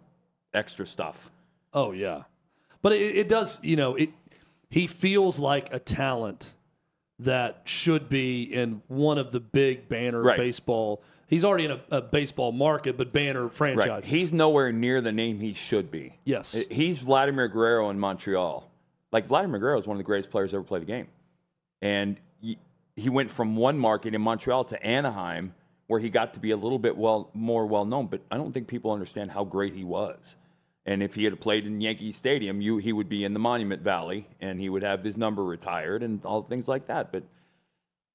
extra stuff. Oh, yeah. But it does, he feels like a talent that should be in one of the big banner baseball. He's already in a baseball market, but banner franchises. Right. He's nowhere near the name he should be. Yes. He's Vladimir Guerrero in Montreal. Like, Vladimir Guerrero is one of the greatest players to ever play the game. And he went from one market in Montreal to Anaheim, where he got to be a little bit more well-known. But I don't think people understand how great he was. And if he had played in Yankee Stadium, he would be in the Monument Valley, and he would have his number retired and all things like that. But,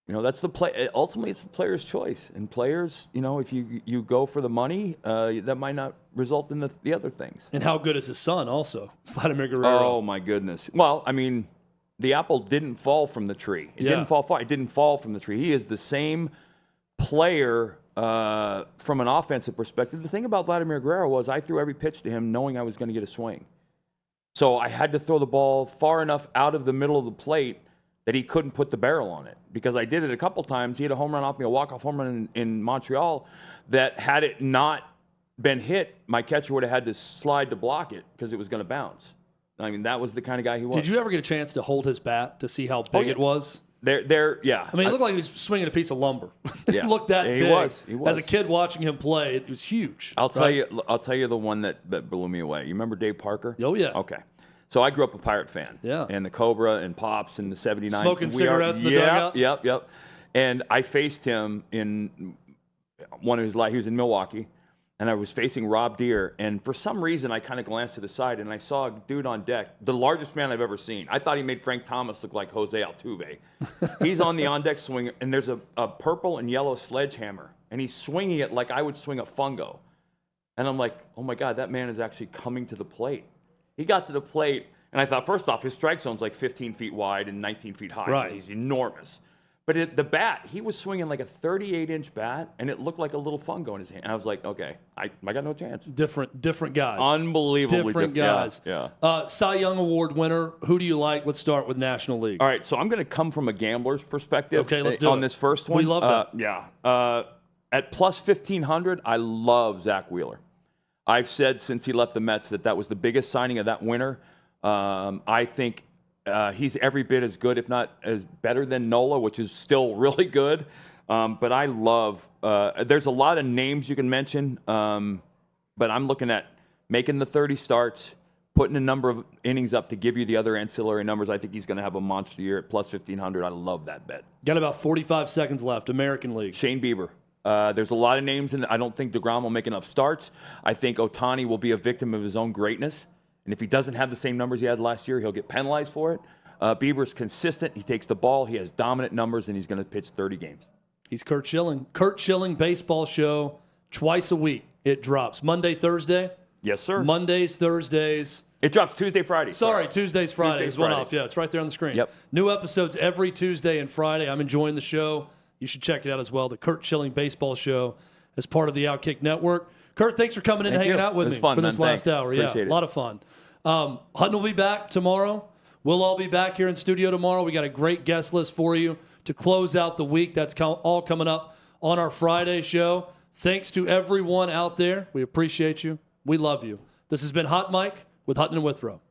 that's the play. Ultimately, it's the player's choice. And players, if you go for the money, that might not result in the other things. And how good is his son also, Vladimir Guerrero? Oh, my goodness. Well, I mean, the apple didn't fall from the tree. It didn't fall far. It didn't fall from the tree. He is the same player from an offensive perspective. The thing about Vladimir Guerrero was I threw every pitch to him knowing I was going to get a swing. So I had to throw the ball far enough out of the middle of the plate that he couldn't put the barrel on it. Because I did it a couple times. He had a home run off me, a walk-off home run in Montreal, that had it not been hit, my catcher would have had to slide to block it because it was going to bounce. I mean, that was the kind of guy he was. Did you ever get a chance to hold his bat to see how big it was? Yeah. I mean, it looked like he was swinging a piece of lumber. Yeah. It looked that big. He was. As a kid watching him play, it was huge. I'll tell you the one that blew me away. You remember Dave Parker? Oh, yeah. Okay. So I grew up a Pirate fan. Yeah. And the Cobra and Pops and the 79. Smoking cigarettes in the dugout? Yep. And I faced him in one of his lives. He was in Milwaukee. And I was facing Rob Deere, and for some reason, I kind of glanced to the side, and I saw a dude on deck, the largest man I've ever seen. I thought he made Frank Thomas look like Jose Altuve. He's on the on-deck swing, and there's a purple and yellow sledgehammer, and he's swinging it like I would swing a fungo. And I'm like, oh, my God, that man is actually coming to the plate. He got to the plate, and I thought, first off, his strike zone's like 15 feet wide and 19 feet high. Right. He's enormous. But the bat, he was swinging like a 38-inch bat, and it looked like a little fungo in his hand. And I was like, okay, I got no chance. Different guys. Unbelievably different guys. Yeah. Cy Young Award winner, who do you like? Let's start with National League. All right, so I'm going to come from a gambler's perspective. Okay, let's do on this first one. We love that. Yeah. At plus 1,500, I love Zach Wheeler. I've said since he left the Mets that was the biggest signing of that winter. I think he's every bit as good, if not as better than Nola, which is still really good. But I love, there's a lot of names you can mention, but I'm looking at making the 30 starts, putting a number of innings up to give you the other ancillary numbers. I think he's going to have a monster year at plus 1,500. I love that bet. Got about 45 seconds left. American League. Shane Bieber. There's a lot of names, and I don't think DeGrom will make enough starts. I think Ohtani will be a victim of his own greatness. And if he doesn't have the same numbers he had last year, he'll get penalized for it. Bieber's consistent. He takes the ball. He has dominant numbers, and he's going to pitch 30 games. He's Kurt Schilling. Kurt Schilling baseball show twice a week. It drops Monday, Thursday. Yes, sir. Mondays, Thursdays. It drops Tuesday, Friday. Sorry, Tuesdays, Fridays. One off. Yeah, it's right there on the screen. Yep. New episodes every Tuesday and Friday. I'm enjoying the show. You should check it out as well. The Kurt Schilling baseball show as part of the OutKick Network. Kurt, thanks for coming in and hanging out with me for this last hour. Appreciate it. A lot of fun. Hutton will be back tomorrow. We'll all be back here in studio tomorrow. We got a great guest list for you to close out the week. That's all coming up on our Friday show. Thanks to everyone out there. We appreciate you. We love you. This has been Hot Mike with Hutton and Withrow.